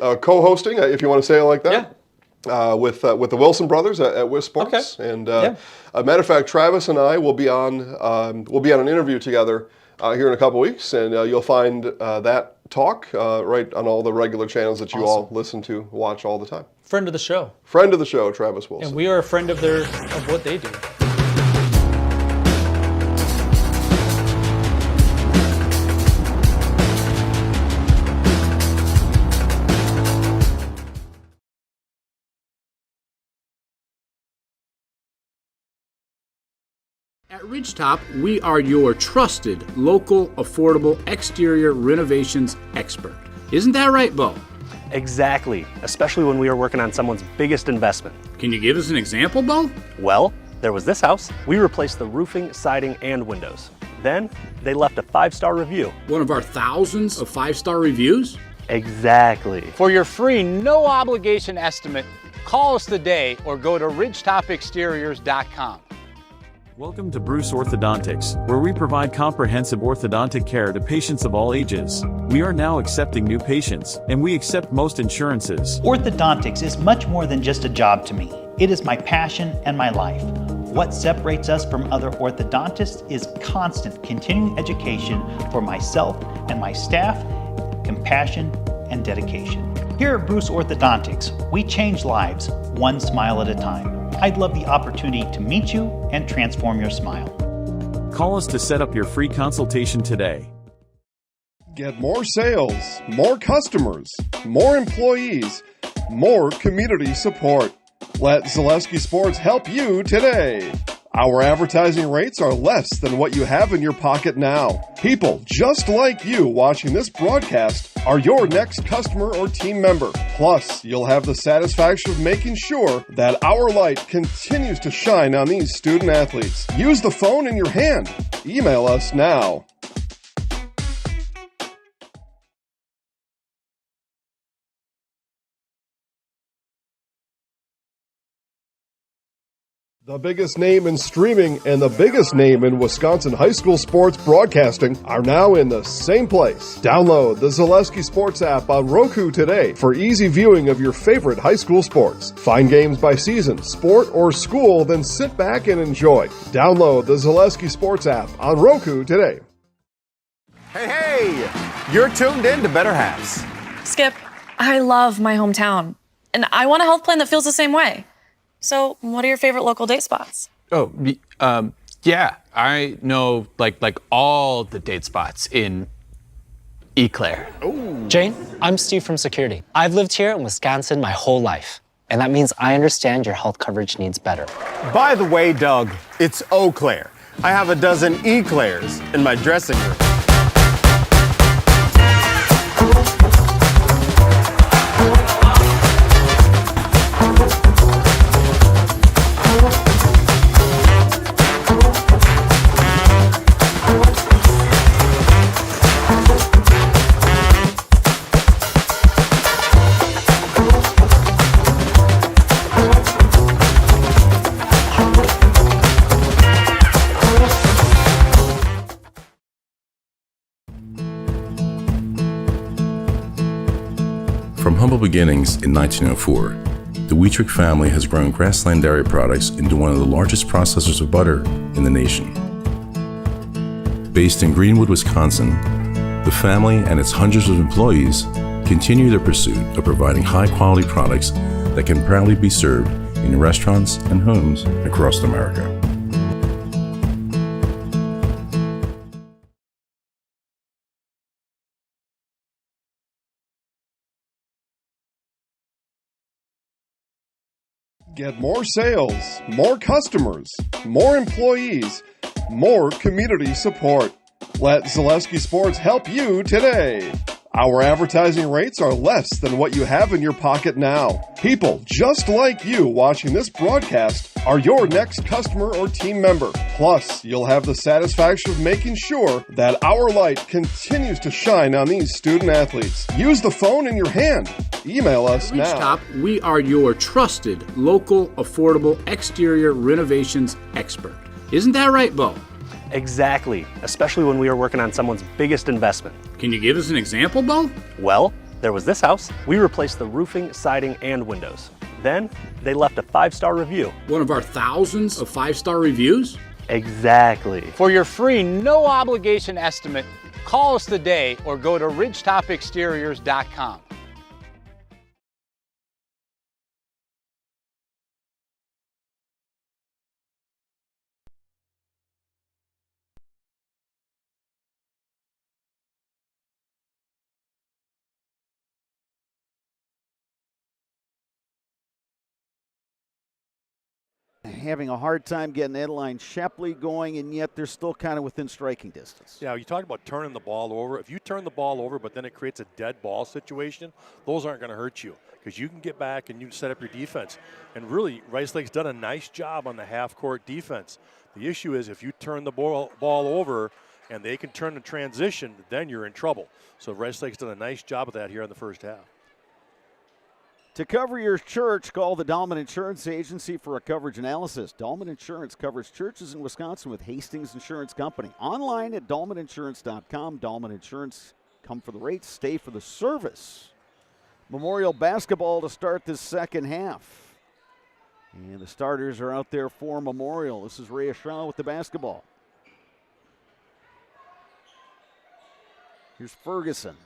co-hosting, if you want to say it like that, with the Wilson brothers at WIS Sports. Okay. And a matter of fact, Travis and I will be on an interview together here in a couple weeks, and you'll find that talk right on all the regular channels that you all listen to, watch all the time. Friend of the show. Friend of the show, Travis Wilson. And we are a friend of what they do. At Ridgetop, we are your trusted, local, affordable exterior renovations expert. Isn't that right, Bo? Exactly, especially when we are working on someone's biggest investment. Can you give us an example, Bo? Well, there was this house. We replaced the roofing, siding, and windows. Then they left a 5-star review. One of our thousands of 5-star reviews? Exactly. For your free, no obligation estimate, call us today or go to ridgetopexteriors.com. Welcome to Bruce Orthodontics, where we provide comprehensive orthodontic care to patients of all ages. We are now accepting new patients, and we accept most insurances. Orthodontics is much more than just a job to me. It is my passion and my life. What separates us from other orthodontists is constant continuing education for myself and my staff, compassion, and dedication. Here at Bruce Orthodontics, we change lives one smile at a time. I'd love the opportunity to meet you and transform your smile. Call us to set up your free consultation today. Get more sales, more customers, more employees, more community support. Let Zaleski Sports help you today. Our advertising rates are less than what you have in your pocket now. People just like you watching this broadcast are your next customer or team member. Plus, you'll have the satisfaction of making sure that our light continues to shine on these student athletes. Use the phone in your hand. Email us now. The biggest name in streaming and the biggest name in Wisconsin high school sports broadcasting are now in the same place. Download the Zaleski Sports app on Roku today for easy viewing of your favorite high school sports. Find games by season, sport, or school, then sit back and enjoy. Download the Zaleski Sports app on Roku today. Hey, you're tuned in to Better Halves. Skip, I love my hometown, and I want a health plan that feels the same way. So, what are your favorite local date spots? Oh, yeah, I know like all the date spots in Eau Claire. Ooh. Jane, I'm Steve from security. I've lived here in Wisconsin my whole life, and that means I understand your health coverage needs better. By the way, Doug, it's Eau Claire. I have a dozen Eclairs in my dressing room. From humble beginnings in 1904, the Wheatrick family has grown Grassland Dairy Products into one of the largest processors of butter in the nation. Based in Greenwood, Wisconsin, the family and its hundreds of employees continue their pursuit of providing high-quality products that can proudly be served in restaurants and homes across America. Get more sales, more customers, more employees, more community support. Let Zaleski Sports help you today. Our advertising rates are less than what you have in your pocket now. People just like you watching this broadcast are your next customer or team member. Plus, you'll have the satisfaction of making sure that our light continues to shine on these student athletes. Use the phone in your hand. Email us now. At Ridgetop, we are your trusted, local, affordable exterior renovations expert. Isn't that right, Bo? Exactly, especially when we are working on someone's biggest investment. Can you give us an example, Bo? Well, there was this house. We replaced the roofing, siding, and windows. Then they left a 5-star review. One of our thousands of 5-star reviews? Exactly. For your free, no obligation estimate, call us today or go to ridgetopexteriors.com. Having a hard time getting Adeline Shepley going, and yet they're still kind of within striking distance. Yeah, you talk about turning the ball over. If you turn the ball over, but then it creates a dead ball situation, those aren't going to hurt you because you can get back and you set up your defense. And really, Rice Lake's done a nice job on the half-court defense. The issue is if you turn the ball over and they can turn the transition, then you're in trouble. So Rice Lake's done a nice job of that here in the first half. To cover your church, call the Dahlman Insurance Agency for a coverage analysis. Dahlman Insurance covers churches in Wisconsin with Hastings Insurance Company. Online at dahlmaninsurance.com. Dahlman Insurance, come for the rates, stay for the service. Memorial basketball to start this second half. And the starters are out there for Memorial. This is Rhea Shaw with the basketball. Here's Ferguson.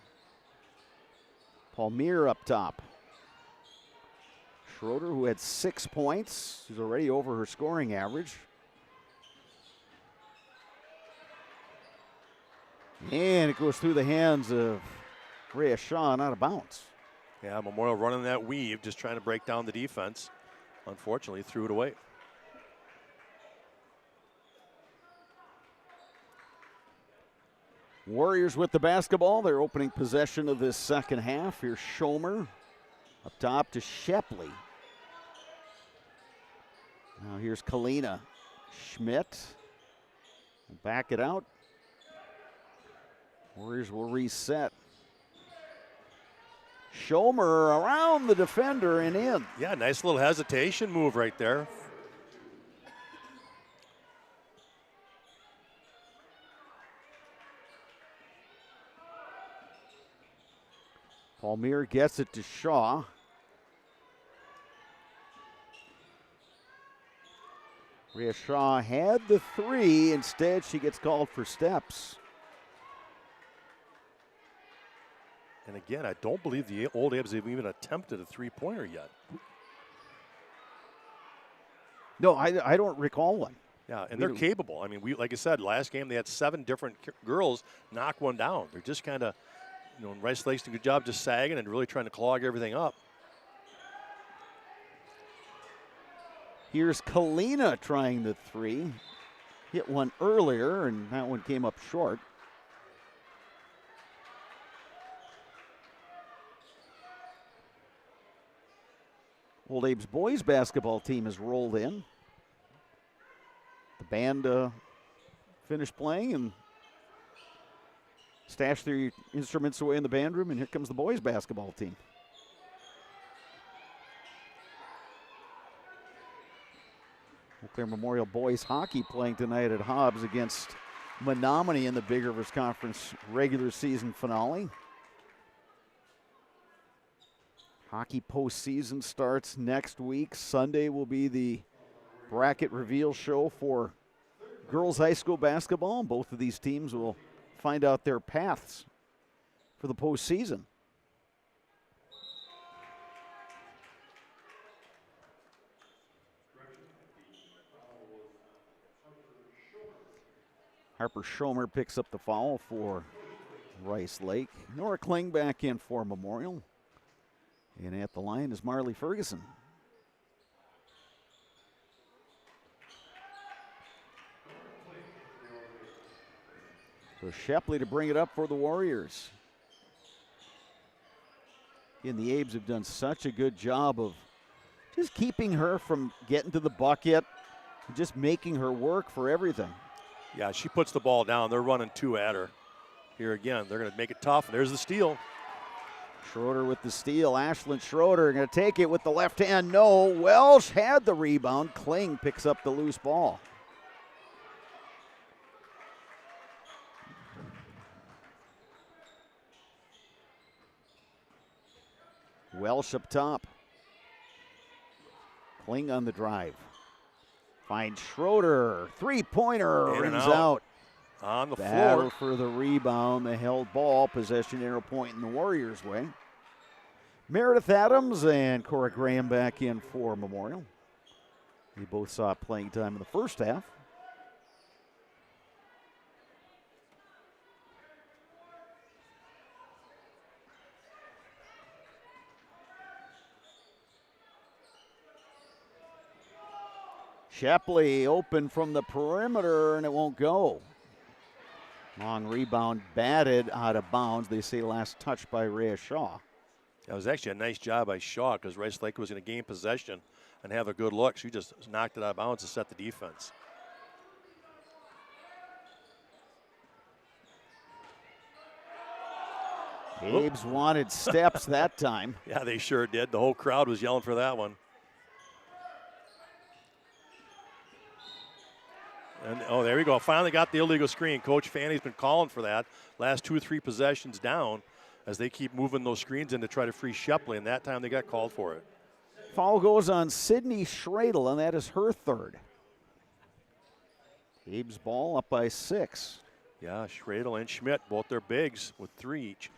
Palmier up top. Schroeder, who had 6 points, is already over her scoring average. And it goes through the hands of Rhea Shaw and out of bounds. Yeah, Memorial running that weave, just trying to break down the defense. Unfortunately, threw it away. Warriors with the basketball. They're opening possession of this second half. Here's Schomer up top to Shepley. Now here's Kalina. Schmidt will back it out. Warriors will reset. Schomer around the defender and in. Yeah, nice little hesitation move right there. Palmier gets it to Shaw. Rhea Shaw had the three. Instead, she gets called for steps. And again, I don't believe the Old Abs have even attempted a three-pointer yet. No, I don't recall one. Yeah, and they're capable. I mean, like I said, last game they had 7 different girls knock one down. They're just kind of, Rice Lake's did a good job just sagging and really trying to clog everything up. Here's Kalina trying the three. Hit one earlier, and that one came up short. Old Abe's boys basketball team has rolled in. The band finished playing and stashed their instruments away in the band room, and here comes the boys basketball team. Eau Claire Memorial boys hockey playing tonight at Hobbs against Menominee in the Big Rivers Conference regular season finale. Hockey postseason starts next week. Sunday will be the bracket reveal show for girls high school basketball. Both of these teams will find out their paths for the postseason. Harper Schomer picks up the foul for Rice Lake. Nora Kling back in for Memorial. And at the line is Marley Ferguson. So Shepley to bring it up for the Warriors. And the Abes have done such a good job of just keeping her from getting to the bucket and just making her work for everything. Yeah, she puts the ball down. They're running 2 at her. Here again, they're going to make it tough. There's the steal. Schroeder with the steal. Ashlyn Schroeder going to take it with the left hand. No. Welsh had the rebound. Kling picks up the loose ball. Welsh up top. Kling on the drive. Finds Schroeder. Three-pointer In and rings out. out. On the Battle floor. for the rebound. The held ball. Possession arrow point in the Warriors' way. Meredith Adams and Cora Graham back in for Memorial. They both saw playing time in the first half. Shepley open from the perimeter, and it won't go. Long rebound batted out of bounds. They say last touch by Rhea Shaw. That was actually a nice job by Shaw because Rice Lake was going to gain possession and have a good look. She just knocked it out of bounds to set the defense. Abe's wanted steps that time. Yeah, they sure did. The whole crowd was yelling for that one. And, oh, there we go. Finally got the illegal screen. Coach Fanny's been calling for that. Last 2 or 3 possessions down as they keep moving those screens in to try to free Shepley, and that time they got called for it. Foul goes on Sydney Schradel, and that is her third. Abe's ball up by 6. Yeah, Schradel and Schmidt, both their bigs with 3 each.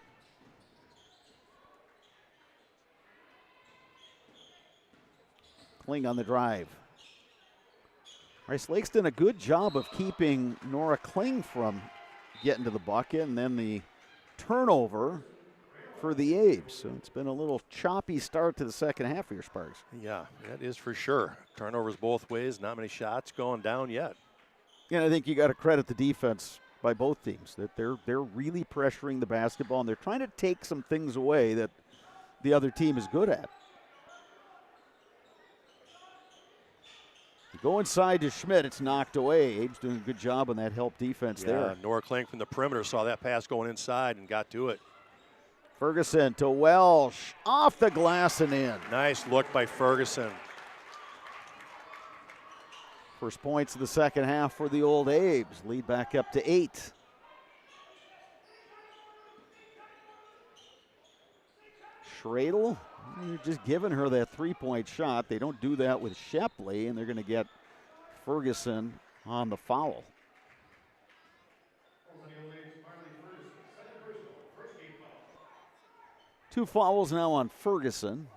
Kling on the drive. Rice Lake's done a good job of keeping Nora Kling from getting to the bucket, and then the turnover for the Abes. So it's been a little choppy start to the second half for your Sparks. Yeah, that is for sure. Turnovers both ways, not many shots going down yet. And I think you got to credit the defense by both teams, that they're really pressuring the basketball, and they're trying to take some things away that the other team is good at. You go inside to Schmidt, it's knocked away. Abe's doing a good job on that help defense there. Nora Kling from the perimeter saw that pass going inside and got to it. Ferguson to Welsh, off the glass and in. Nice look by Ferguson. First points of the second half for the old Abes. Lead back up to 8. Schradel, you're just giving her that three-point shot. They don't do that with Shepley, and they're going to get Ferguson on the foul. Two fouls now on Ferguson.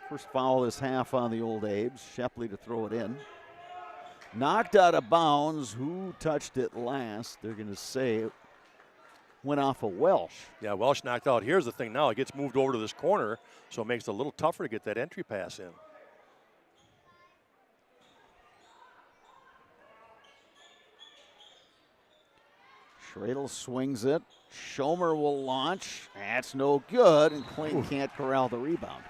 First foul this half on the old Abes. Shepley to throw it in. Knocked out of bounds. Who touched it last? They're going to say it went off of Welsh. Yeah, Welsh knocked out. Here's the thing now. It gets moved over to this corner, so it makes it a little tougher to get that entry pass in. Schradel swings it. Schomer will launch. That's no good, and Kling can't corral the rebound.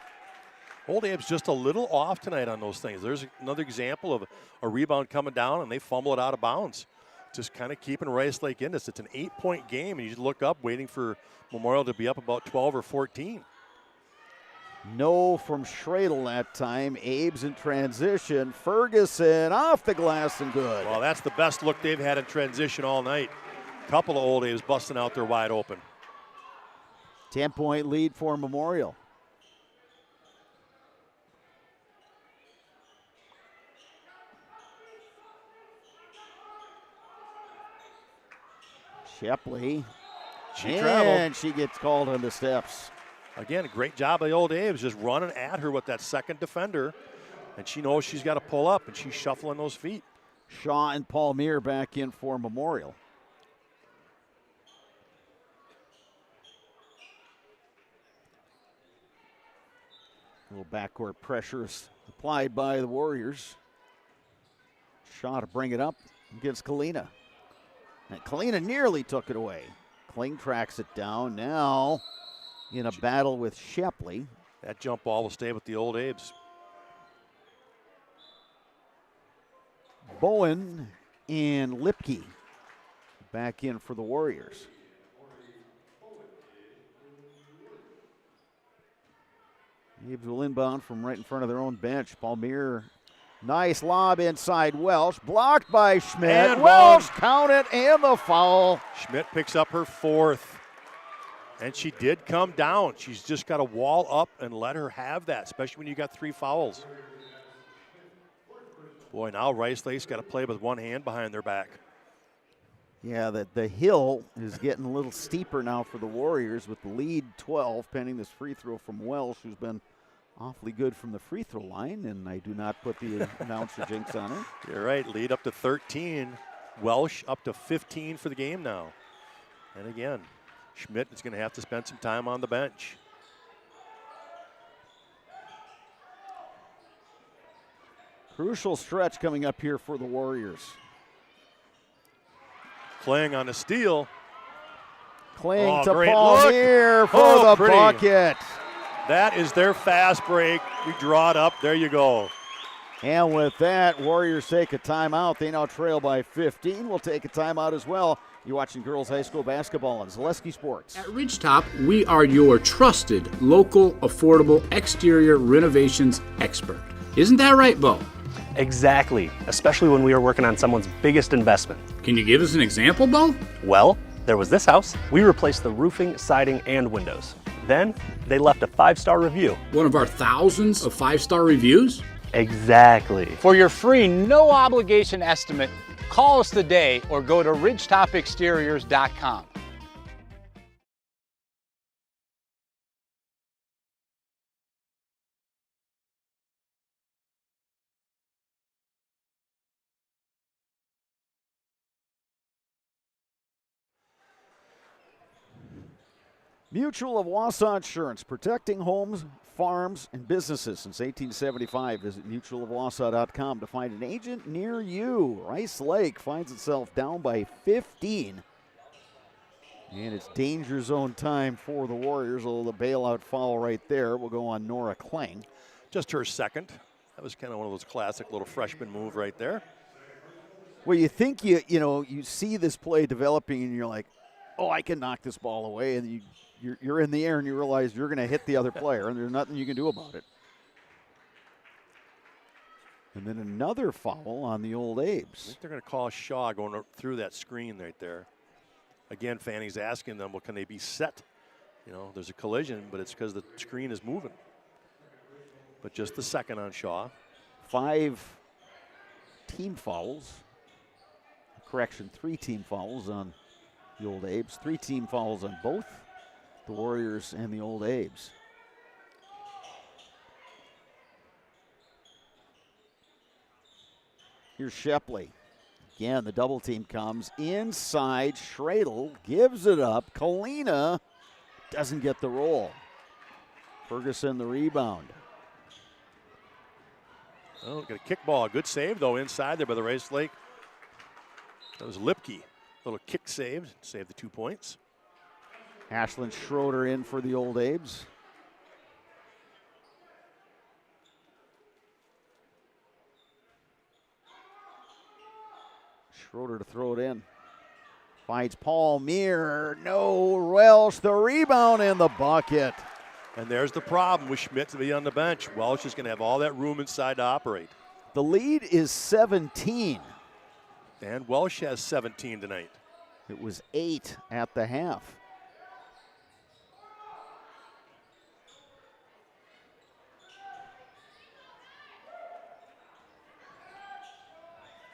Old Abe's just a little off tonight on those things. There's another example of a rebound coming down, and they fumble it out of bounds. Just kind of keeping Rice Lake in this. It's an 8-point game, and you just look up waiting for Memorial to be up about 12 or 14. No from Schradel that time. Abe's in transition. Ferguson off the glass and good. Well, that's the best look they've had in transition all night. Couple of old Abe's busting out there wide open. 10-point lead for Memorial. Shepley. She traveled. And she gets called on the steps. Again, a great job by old Abe's just running at her with that second defender. And she knows she's got to pull up, and she's shuffling those feet. Shaw and Palmier back in for Memorial. A little backcourt pressures applied by the Warriors. Shaw to bring it up against Kalina. And Kalina nearly took it away. Kling tracks it down. Now in a battle with Shepley. That jump ball will stay with the old Abe's. Bowen and Lipke back in for the Warriors. Abe's will inbound from right in front of their own bench. Palmier, nice lob inside Welsh. Blocked by Schmidt. And Welsh count it and the foul. Schmidt picks up her 4th. And she did come down. She's just got to wall up and let her have that, especially when you got 3 fouls. Boy, now Rice Lake's got to play with one hand behind their back. Yeah, the hill is getting a little steeper now for the Warriors with the lead 12 pending this free throw from Welsh, who's been awfully good from the free throw line, and I do not put the announcer jinx on her. You're right, lead up to 13. Welsh up to 15 for the game now. And again, Schmidt is going to have to spend some time on the bench. Crucial stretch coming up here for the Warriors. Kling on a steal. Kling to great Palmier look. for the Pretty. bucket. That is their fast break. We draw it up. There you go. And with that, Warriors take a timeout. They now trail by 15. We'll take a timeout as well. You're watching girls high school basketball on Zaleski Sports. At Ridgetop, we are your trusted, local, affordable exterior renovations expert. Isn't that right, Bo? Exactly, especially when we are working on someone's biggest investment. Can you give us an example, Bo? Well, there was this house. We replaced the roofing, siding, and windows. Then they left a 5-star review. One of our thousands of 5-star reviews? Exactly. For your free, no obligation estimate, call us today or go to ridgetopexteriors.com. Mutual of Wausau Insurance, protecting homes, farms, and businesses since 1875. Visit mutualofwausau.com to find an agent near you. Rice Lake finds itself down by 15. And it's danger zone time for the Warriors, although the bailout foul right there will go on Nora Kling. Just her second. That was kind of one of those classic little freshman move right there. Well, you think you see this play developing and you're like, oh, I can knock this ball away, and you're in the air and you realize you're going to hit the other player and there's nothing you can do about it. And then another foul on the old Abes. I think they're going to call Shaw going through that screen right there. Again, Fanny's asking them, well, can they be set? You know, there's a collision, but it's because the screen is moving. But just the second on Shaw. 5 team fouls. Correction, 3 team fouls on the old Abes. 3 team fouls on both the Warriors and the old Abes. Here's Shepley. Again, the double team comes inside. Schradel gives it up. Kalina doesn't get the roll. Ferguson the rebound. Oh, got a kick ball. Good save, though, inside there by the Rice Lake. That was Lipke. Little kick save. Saved the 2 points. Ashlyn Schroeder in for the old Abes. Schroeder to throw it in. Finds Palmier. No, Welsh the rebound and the bucket. And there's the problem with Schmidt to be on the bench. Welsh is going to have all that room inside to operate. The lead is 17. And Welsh has 17 tonight. It was 8 at the half.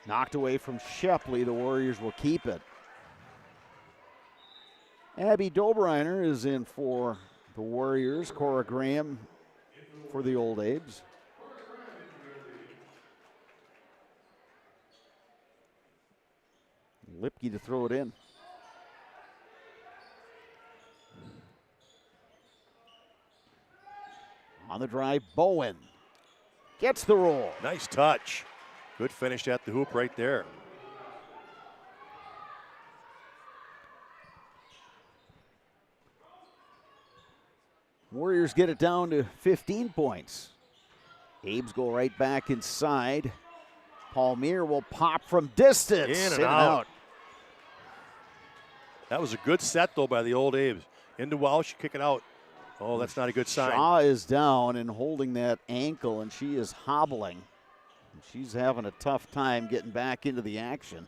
Knocked away from Shepley. The Warriors will keep it. Abby Dobreiner is in for the Warriors. Cora Graham for the old Abes. Lipke to throw it in. On the drive, Bowen gets the roll. Nice touch. Good finish at the hoop right there. Warriors get it down to 15 points. Abes go right back inside. Palmier will pop from distance. In and out. That was a good set, though, by the old Abes. Into Welsh, kick it out. Oh, that's not a good sign. Shaw is down and holding that ankle, and she is hobbling. She's having a tough time getting back into the action.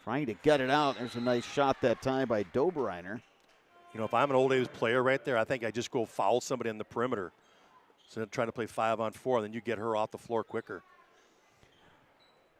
Trying to get it out. There's a nice shot that time by Dobreiner. You know, if I'm an old A's player right there, I think I just go foul somebody on the perimeter. Instead of trying to play 5-on-4, then you get her off the floor quicker.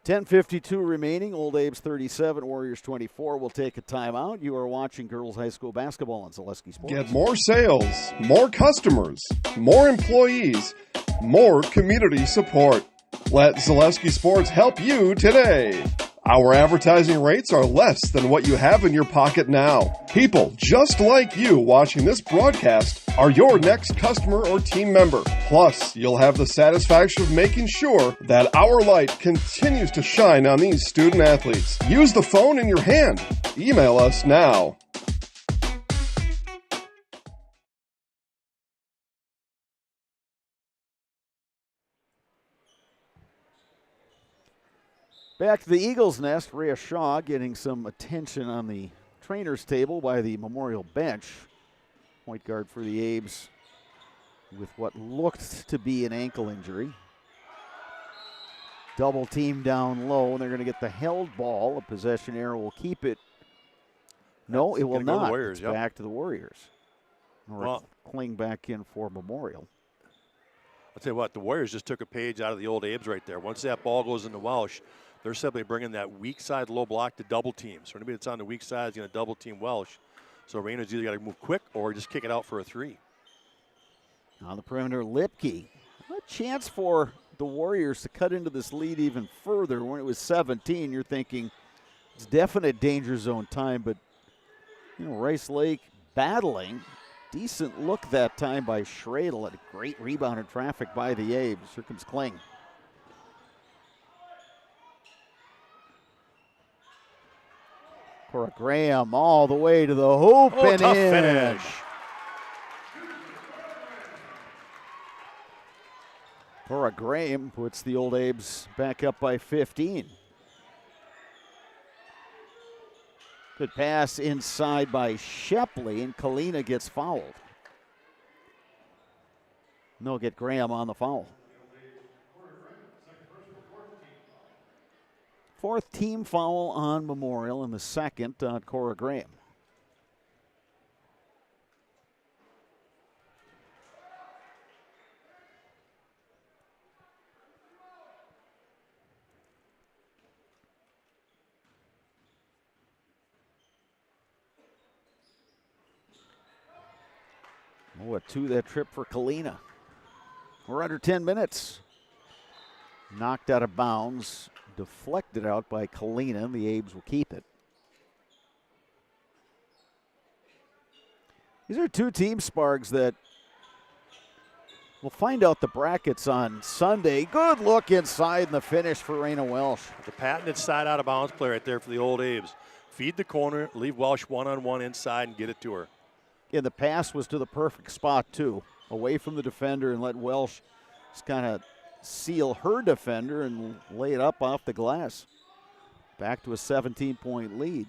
10:52 remaining. Old Abe's 37, Warriors 24. We'll take a timeout. You are watching girls high school basketball on Zaleski Sports. Get more sales, more customers, more employees, more community support. Let Zaleski Sports help you today. Our advertising rates are less than what you have in your pocket now. People just like you watching this broadcast are your next customer or team member. Plus, you'll have the satisfaction of making sure that our light continues to shine on these student athletes. Use the phone in your hand. Email us now. Back to the Eagles' nest, Rhea Shaw getting some attention on the trainer's table by the Memorial bench. Point guard for the Abes with what looked to be an ankle injury. Double team down low, and they're going to get the held ball. A possession arrow will keep it. No, it will not. Warriors, it's back to the Warriors. Or Kling back in for Memorial. I'll tell you what, the Warriors just took a page out of the old Abes right there. Once that ball goes into Welsh, they're simply bringing that weak side low block to double team. So anybody that's on the weak side is going to double team Welsh. So Rayna's either got to move quick or just kick it out for a three. On the perimeter, Lipke. A chance for the Warriors to cut into this lead even further. When it was 17, you're thinking it's definite danger zone time, but Rice Lake battling. Decent look that time by Schradel. A great rebound in traffic by the Abes. Here comes Kling. Cora Graham all the way to the hoop and tough in. Finish. Cora Graham puts the old Abes back up by 15. Good pass inside by Shepley, and Kalina gets fouled. They'll get Graham on the foul. Fourth team foul on Memorial, and the second on Cora Graham. Oh, a two that trip for Kalina. We're under 10 minutes. Knocked out of bounds. Deflected out by Kalina. The Abes will keep it. These are two team Sparks that we'll find out the brackets on Sunday. Good look inside and the finish for Rayna Welsh. The patented side out of bounds play right there for the old Abes. Feed the corner, leave Welsh one-on-one inside and get it to her. Yeah, the pass was to the perfect spot too. Away from the defender and let Welsh just kind of seal her defender and lay it up off the glass. Back to a 17-point lead.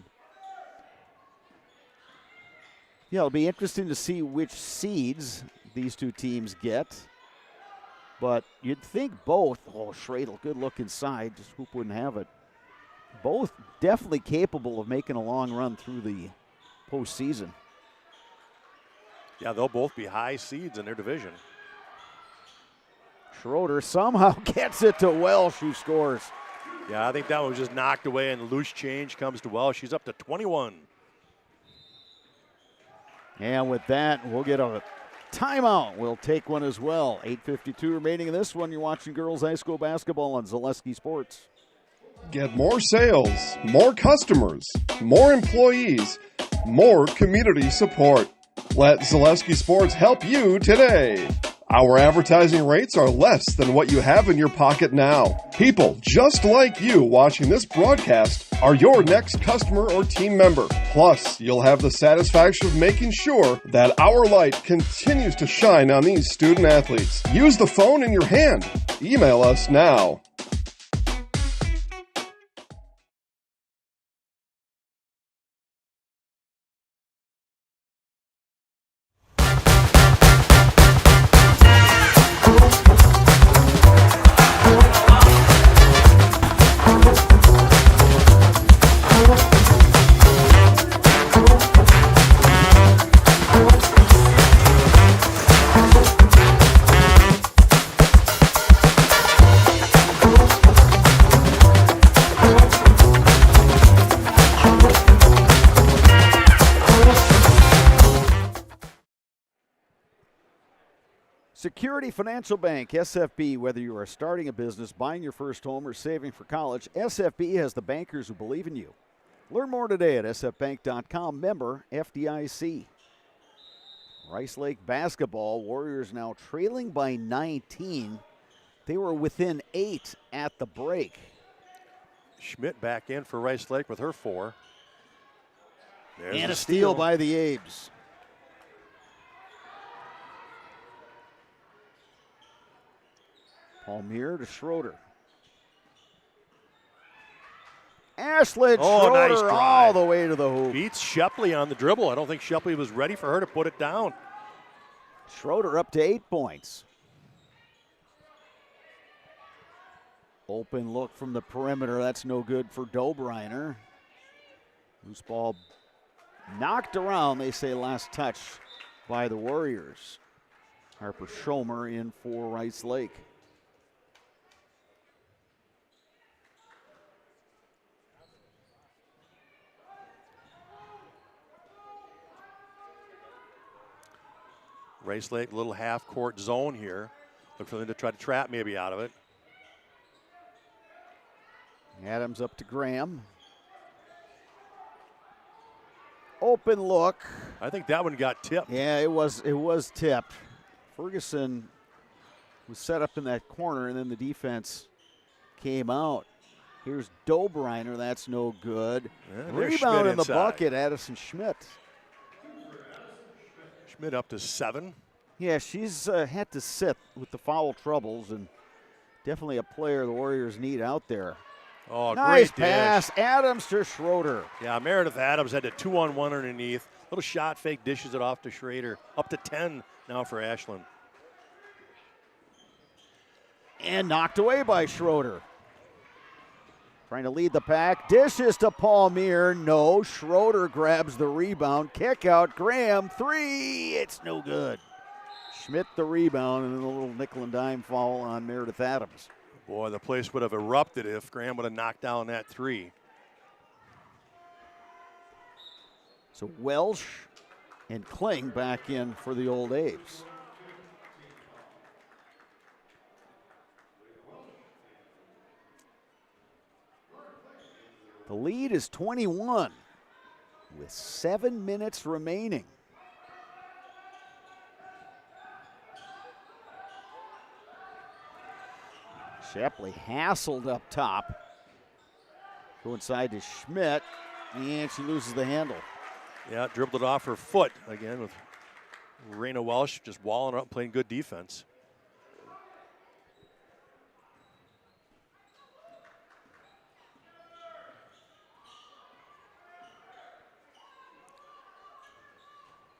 Yeah, it'll be interesting to see which seeds these two teams get. But you'd think both, Schradel, good look inside, just Hoop wouldn't have it. Both definitely capable of making a long run through the postseason. Yeah, they'll both be high seeds in their division. Schroeder somehow gets it to Welsh, who scores. Yeah, I think that one was just knocked away, and loose change comes to Welsh. She's up to 21. And with that, we'll get a timeout. We'll take one as well. 8:52 remaining in this one. You're watching girls high school basketball on Zaleski Sports. Get more sales, more customers, more employees, more community support. Let Zaleski Sports help you today. Our advertising rates are less than what you have in your pocket now. People just like you watching this broadcast are your next customer or team member. Plus, you'll have the satisfaction of making sure that our light continues to shine on these student athletes. Use the phone in your hand. Email us now. Security Financial Bank, SFB. Whether you are starting a business, buying your first home, or saving for college, SFB has the bankers who believe in you. Learn more today at sfbank.com. Member FDIC. Rice Lake basketball. Warriors now trailing by 19. They were within 8 at the break. Schmidt back in for Rice Lake with her 4. There's and a steal by the Abes. Palmier to Schroeder. Ashlyn Schroeder nice all the way to the hoop. Beats Shepley on the dribble. I don't think Shepley was ready for her to put it down. Schroeder up to 8 points. Open look from the perimeter. That's no good for Dobreiner. Loose ball knocked around, they say last touch by the Warriors. Harper Schomer in for Rice Lake. Rice Lake, little half-court zone here. Look for them to try to trap maybe out of it. Adams up to Graham. Open look. I think that one got tipped. Yeah, it was tipped. Ferguson was set up in that corner, and then the defense came out. Here's Dobreiner. That's no good. Yeah, Rebound in the inside. bucket, Addison Schmidt. Schmidt up to 7. Yeah, she's had to sit with the foul troubles, and definitely a player the Warriors need out there. Oh, nice great pass. dish. Adams to Schroeder. Yeah, Meredith Adams had a 2-on-1 underneath. Little shot fake, dishes it off to Schrader. Up to 10 now for Ashland. And knocked away by Schroeder. Trying to lead the pack. Dishes to Palmier. No. Schroeder grabs the rebound. Kick out. Graham. 3. It's no good. Schmidt the rebound, and then a little nickel and dime foul on Meredith Adams. Boy, the place would have erupted if Graham would have knocked down that 3. So Welsh and Kling back in for the Old A's. The lead is 21 with 7 minutes remaining. Shepley hassled up top. Go inside to Schmidt, and she loses the handle. Yeah, dribbled it off her foot again with Raina Welsh just walling up, playing good defense.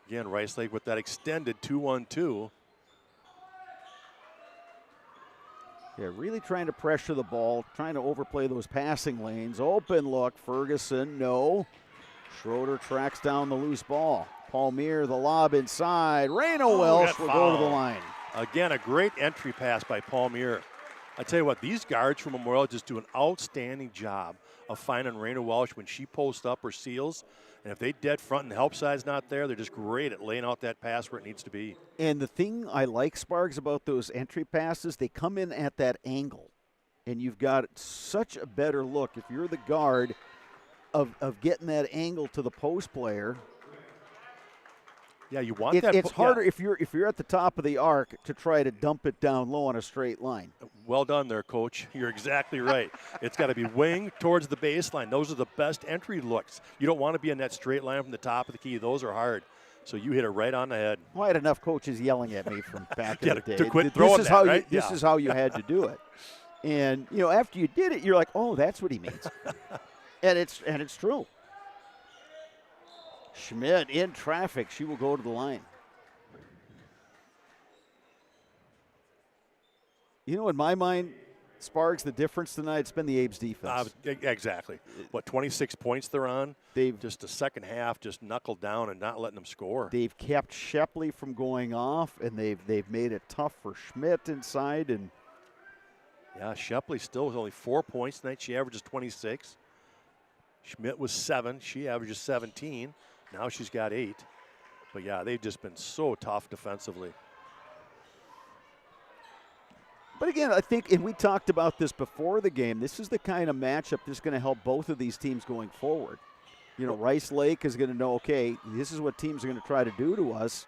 Again, Rice Lake with that extended 2-1-2. Yeah, really trying to pressure the ball, trying to overplay those passing lanes. Open look, Ferguson, no. Schroeder tracks down the loose ball. Palmier, the lob inside. Raina Welsh will go to the line. Again, a great entry pass by Palmier. I tell you what, these guards from Memorial just do an outstanding job of finding Raina Welsh when she posts up or seals. And if they dead front and the help side's not there, they're just great at laying out that pass where it needs to be. And the thing I like, Sparks, about those entry passes, they come in at that angle. And you've got such a better look if you're the guard of getting that angle to the post player. Yeah, you want that. It's harder if you're at the top of the arc to try to dump it down low on a straight line. Well done there, Coach. You're exactly right. It's got to be wing towards the baseline. Those are the best entry looks. You don't want to be in that straight line from the top of the key. Those are hard. So you hit it right on the head. Well, I had enough coaches yelling at me from back in the day. To quit throwing this is that, how right? This is how you had to do it. And after you did it, you're like, oh, that's what he means. and it's true. Schmidt in traffic. She will go to the line. In my mind, Sparks, the difference tonight, it's been the Abe's defense. Exactly. 26 points they're on? They've just the second half just knuckled down and not letting them score. They've kept Shepley from going off, and they've made it tough for Schmidt inside. And yeah, Shepley still with only 4 points tonight. She averages 26. Schmidt was 7. She averages 17. Now she's got 8. But, yeah, they've just been so tough defensively. But again, I think, and we talked about this before the game, this is the kind of matchup that's going to help both of these teams going forward. You know, Rice Lake is going to know, okay, this is what teams are going to try to do to us.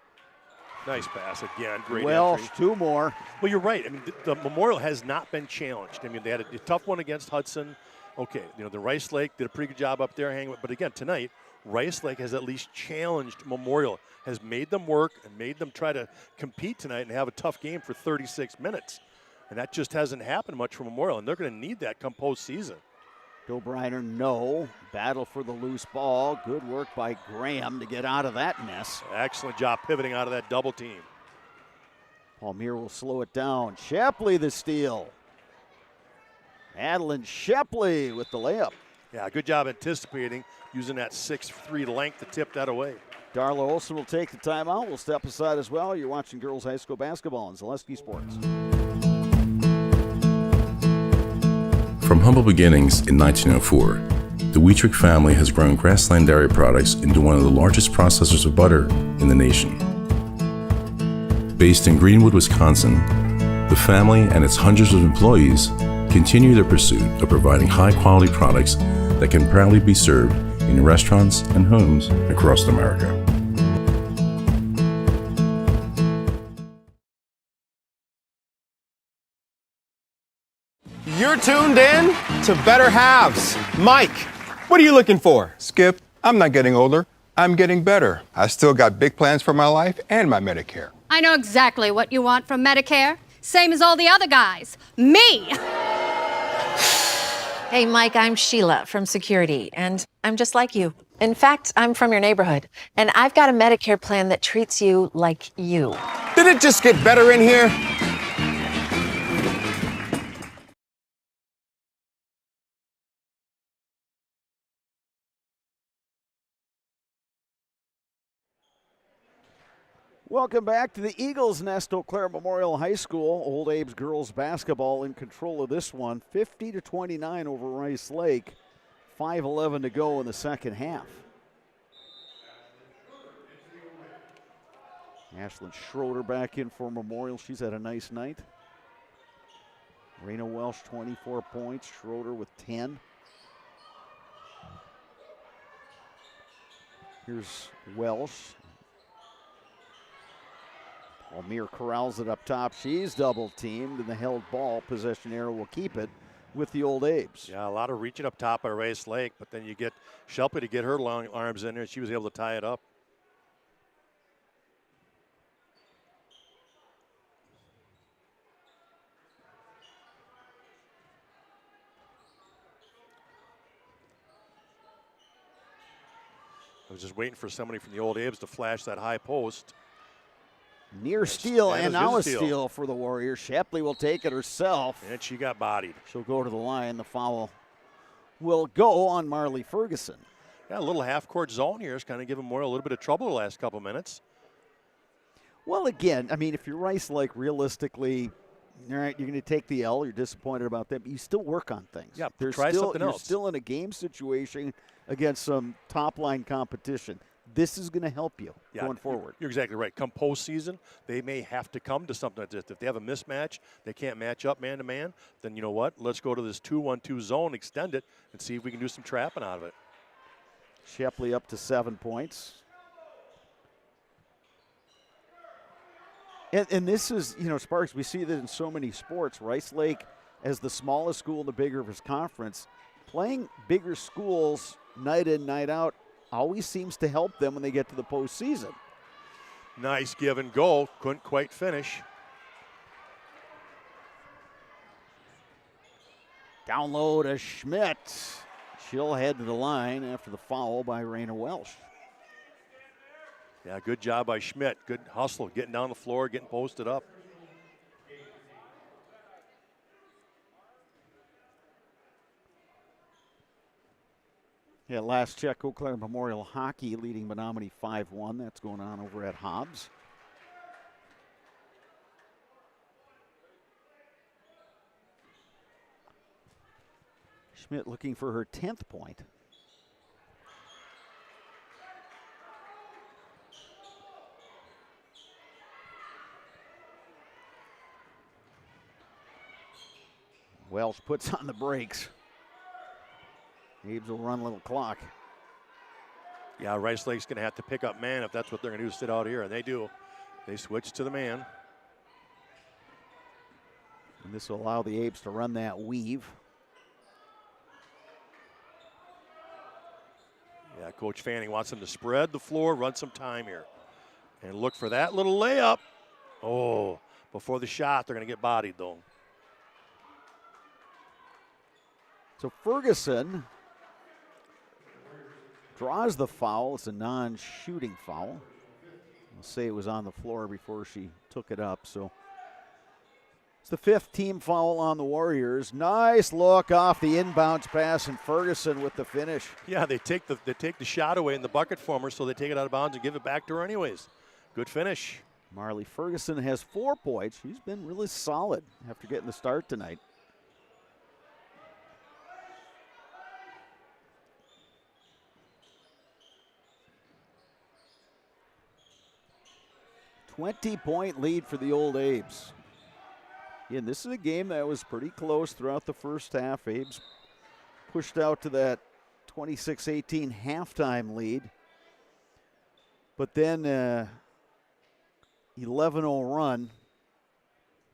Nice pass again. Great Welsh, entry. 2 more. Well, you're right. I mean, the Memorial has not been challenged. I mean, they had a tough one against Hudson. Okay, you know, the Rice Lake did a pretty good job up there hanging. But again, tonight, Rice Lake has at least challenged Memorial, has made them work and made them try to compete tonight and have a tough game for 36 minutes. And that just hasn't happened much for Memorial, and they're going to need that come postseason. Dobreiner, no. Battle for the loose ball. Good work by Graham to get out of that mess. Excellent job pivoting out of that double team. Palmier will slow it down. Shepley the steal. Madeline Shepley with the layup. Yeah, good job anticipating, using that 6'3" length to tip that away. Darla Olson will take the timeout. We'll step aside as well. You're watching girls high school basketball on Zaleski Sports. From humble beginnings in 1904, the Wietrich family has grown Grassland Dairy Products into one of the largest processors of butter in the nation. Based in Greenwood, Wisconsin, the family and its hundreds of employees continue their pursuit of providing high-quality products that can proudly be served in restaurants and homes across America. You're tuned in to Better Halves. Mike, what are you looking for? Skip, I'm not getting older. I'm getting better. I still got big plans for my life and my Medicare. I know exactly what you want from Medicare. Same as all the other guys. Me! Hey, Mike, I'm Sheila from Security, and I'm just like you. In fact, I'm from your neighborhood, and I've got a Medicare plan that treats you like you. Did it just get better in here? Welcome back to the Eagles Nest, Eau Claire Memorial High School. Old Abe's girls basketball in control of this one, 50-29 over Rice Lake. 5:11 to go in the second half. Ashlyn Schroeder back in for Memorial. She's had a nice night. Raina Welsh, 24 points. Schroeder with 10. Here's Welsh. Palmier corrals it up top. She's double teamed, and the held ball possession arrow will keep it with the Old Abes. Yeah, a lot of reaching up top by Rice Lake, but then you get Shelby to get her long arms in there, and she was able to tie it up. I was just waiting for somebody from the Old Abes to flash that high post. Near steal, and now a steal for the Warriors. Shepley will take it herself. And she got bodied. She'll go to the line. The foul will go on Marley Ferguson. Yeah, a little half-court zone here is kind of giving Memorial a little bit of trouble the last couple minutes. Well, again, I mean, if you're Rice Lake, realistically, all right, you're going to take the L. You're disappointed about that, but you still work on things. Yeah, try something else. You're still in a game situation against some top-line competition. This is going to help you going forward. You're exactly right. Come postseason, they may have to come to something like this. If they have a mismatch, they can't match up man-to-man, then you know what? Let's go to this 2-1-2 zone, extend it, and see if we can do some trapping out of it. Shepley up to 7 points. And this is, you know, Sparks, we see that in so many sports. Rice Lake, as the smallest school in the Big Rivers Conference, playing bigger schools night in, night out, always seems to help them when they get to the postseason. Nice give and go. Couldn't quite finish. Down low to Schmidt. She'll head to the line after the foul by Raina Welsh. Yeah, good job by Schmidt. Good hustle, getting down the floor, getting posted up. Yeah, last check, Eau Claire Memorial Hockey leading Menominee 5-1. That's going on over at Hobbs. Schmidt looking for her 10th point. Welsh puts on the brakes. Abe's will run a little clock. Yeah, Rice Lake's going to have to pick up man if that's what they're going to do, sit out here, and they do. They switch to the man. And this will allow the Apes to run that weave. Yeah, Coach Fanning wants them to spread the floor, run some time here. And look for that little layup. Oh, before the shot, they're going to get bodied, though. So Ferguson draws the foul. It's a non-shooting foul. I'll say it was on the floor before she took it up. So it's the 5th team foul on the Warriors. Nice look off the inbounds pass, and Ferguson with the finish. Yeah, they take the shot away in the bucket from her, so they take it out of bounds and give it back to her anyways. Good finish. Marley Ferguson has 4 points. She's been really solid after getting the start tonight. $20-point lead for the Old Abes. Again, this is a game that was pretty close throughout the first half. Abes pushed out to that 26-18 halftime lead. But then 11-0 run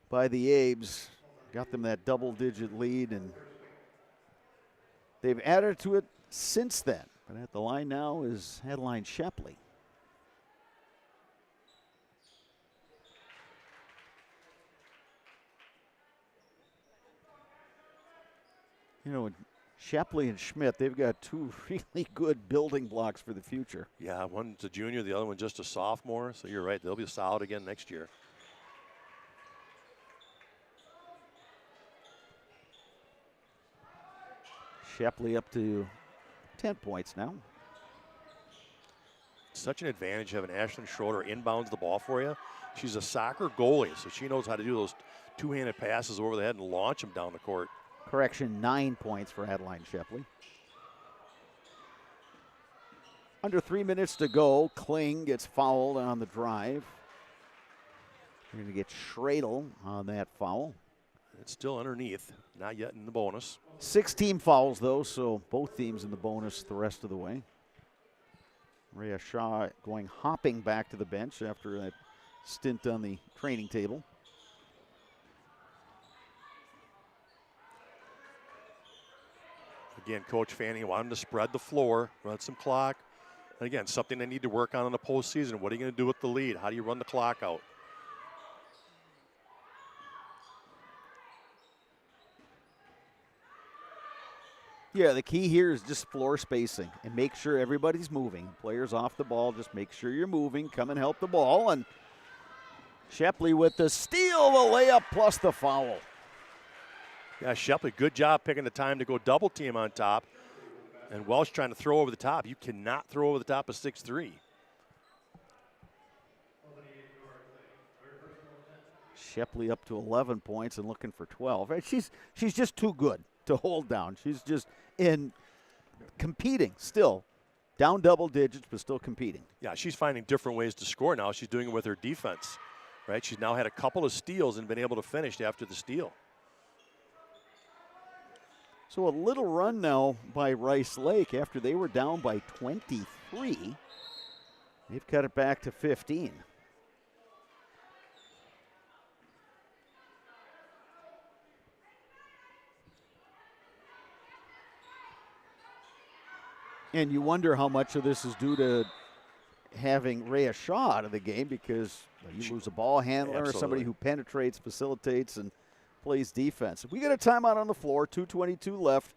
by the Abes got them that double-digit lead, and they've added to it since then. But at the line now is Adeline Shepley. You know, Shepley and Schmidt, they've got 2 really good building blocks for the future. Yeah, one's a junior, the other one just a sophomore. So you're right, they'll be solid again next year. Shepley up to 10 points now. Such an advantage having Ashlyn Schroeder inbounds the ball for you. She's a soccer goalie, so she knows how to do those two-handed passes over the head and launch them down the court. Correction, 9 points for Adeline Shepley. Under 3 minutes to go. Kling gets fouled on the drive. We're going to get Schradel on that foul. It's still underneath, not yet in the bonus. 6 team fouls, though, so both teams in the bonus the rest of the way. Rhea Shaw going hopping back to the bench after that stint on the training table. Again, Coach Fanning wanted to spread the floor, run some clock. And again, something they need to work on in the postseason. What are you going to do with the lead? How do you run the clock out? Yeah, the key here is just floor spacing and make sure everybody's moving. Players off the ball, just make sure you're moving. Come and help the ball. And Shepley with the steal, the layup, plus the foul. Yeah, Shepley, good job picking the time to go double team on top. And Welsh trying to throw over the top. You cannot throw over the top of 6'3". Shepley up to 11 points and looking for 12. She's just too good to hold down. She's just in competing still. Down double digits, but still competing. Yeah, she's finding different ways to score now. She's doing it with her defense, right? She's now had a couple of steals and been able to finish after the steal. So a little run now by Rice Lake after they were down by 23. They've cut it back to 15. And you wonder how much of this is due to having Rhea Shaw out of the game, because you lose a ball handler or somebody who penetrates, facilitates, and plays defense. We got a timeout on the floor, 2:22 left.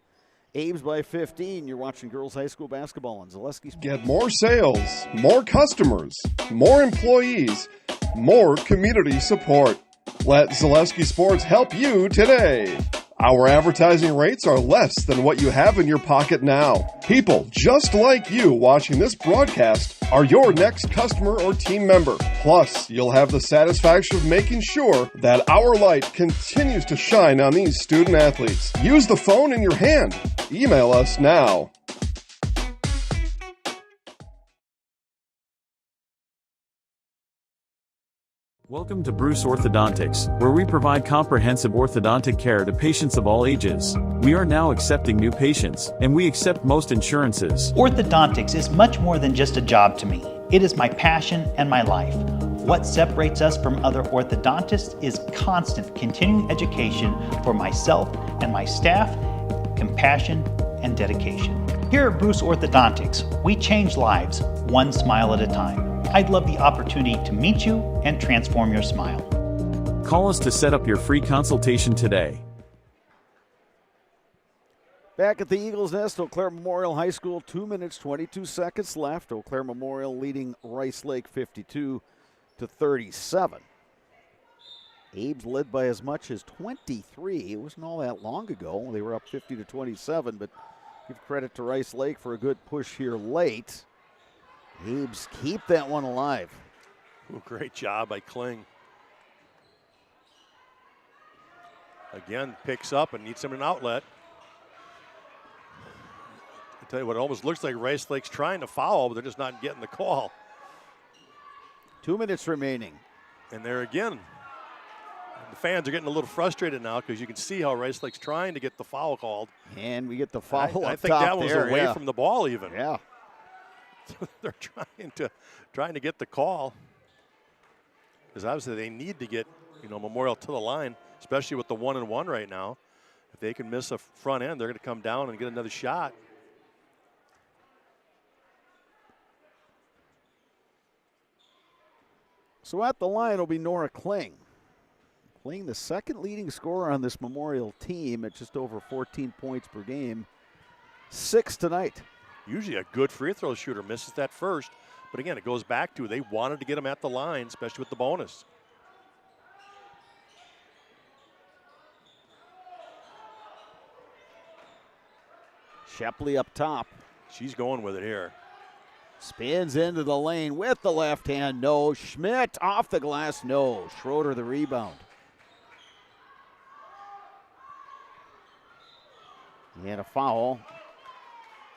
Abes by 15. You're watching girls high school basketball on Zaleski Sports. Get more sales, more customers, more employees, more community support. Let Zaleski Sports help you today. Our advertising rates are less than what you have in your pocket now. People just like you watching this broadcast are your next customer or team member. Plus, you'll have the satisfaction of making sure that our light continues to shine on these student athletes. Use the phone in your hand. Email us now. Welcome to Bruce Orthodontics, where we provide comprehensive orthodontic care to patients of all ages. We are now accepting new patients, and we accept most insurances. Orthodontics is much more than just a job to me. It is my passion and my life. What separates us from other orthodontists is constant continuing education for myself and my staff, compassion and dedication. Here at Bruce Orthodontics, we change lives one smile at a time. I'd love the opportunity to meet you and transform your smile. Call us to set up your free consultation today. Back at the Eagles Nest, Eau Claire Memorial High School, 2 minutes, 22 seconds left. Eau Claire Memorial leading Rice Lake 52-37. Abe's led by as much as 23. It wasn't all that long ago. They were up 50-27, but give credit to Rice Lake for a good push here late. Abe's keep that one alive. Ooh, great job by Kling. Again, picks up and needs him an outlet. I tell you what, it almost looks like Rice Lake's trying to foul, but they're just not getting the call. 2 minutes remaining. And there again, the fans are getting a little frustrated now because you can see how Rice Lake's trying to get the foul called. And we get the foul I up think top that was there, away yeah. from the ball even. Yeah. They're trying to get the call. Because obviously they need to get, Memorial to the line, especially with the 1-and-1 right now. If they can miss a front end, they're going to come down and get another shot. So at the line will be Nora Kling. Kling, the second leading scorer on this Memorial team at just over 14 points per game. 6 tonight. Usually a good free throw shooter misses that first. But again, it goes back to they wanted to get him at the line, especially with the bonus. Shepley up top. She's going with it here. Spins into the lane with the left hand. No. Schmidt off the glass. No. Schroeder the rebound. And a foul.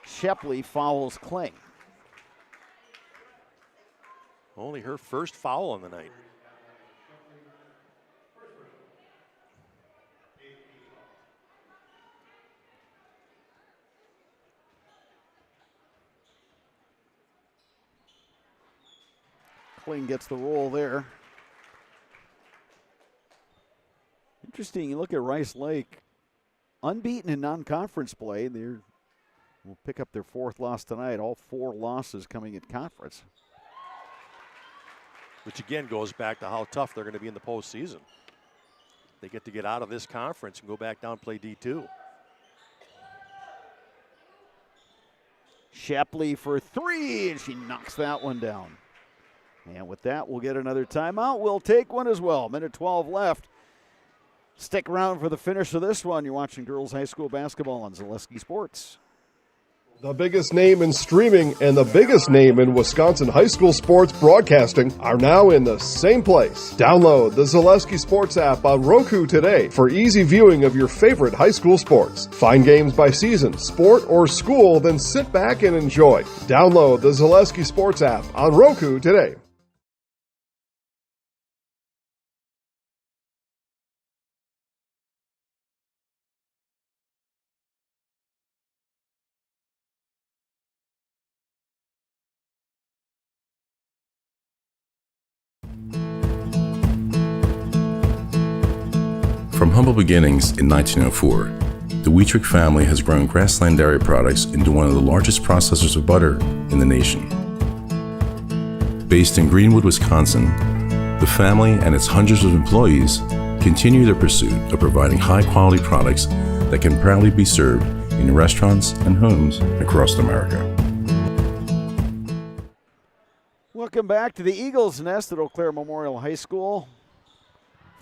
Shepley fouls Kling. Only her first foul on the night. Kling gets the roll there. Interesting, you look at Rice Lake, unbeaten in non-conference play. They're will pick up their 4th loss tonight. All 4 losses coming at conference. Which again goes back to how tough they're going to be in the postseason. They get to get out of this conference and go back down and play D2. Shepley for 3, and she knocks that one down. And with that, we'll get another timeout. We'll take one as well. Minute 12 left. Stick around for the finish of this one. You're watching girls high school basketball on Zaleski Sports. The biggest name in streaming and the biggest name in Wisconsin high school sports broadcasting are now in the same place. Download the Zaleski Sports app on Roku today for easy viewing of your favorite high school sports. Find games by season, sport, or school, then sit back and enjoy. Download the Zaleski Sports app on Roku today. From humble beginnings in 1904, the Wheatrick family has grown Grassland Dairy Products into one of the largest processors of butter in the nation. Based in Greenwood, Wisconsin, the family and its hundreds of employees continue their pursuit of providing high-quality products that can proudly be served in restaurants and homes across America. Welcome back to the Eagles Nest at Eau Claire Memorial High School.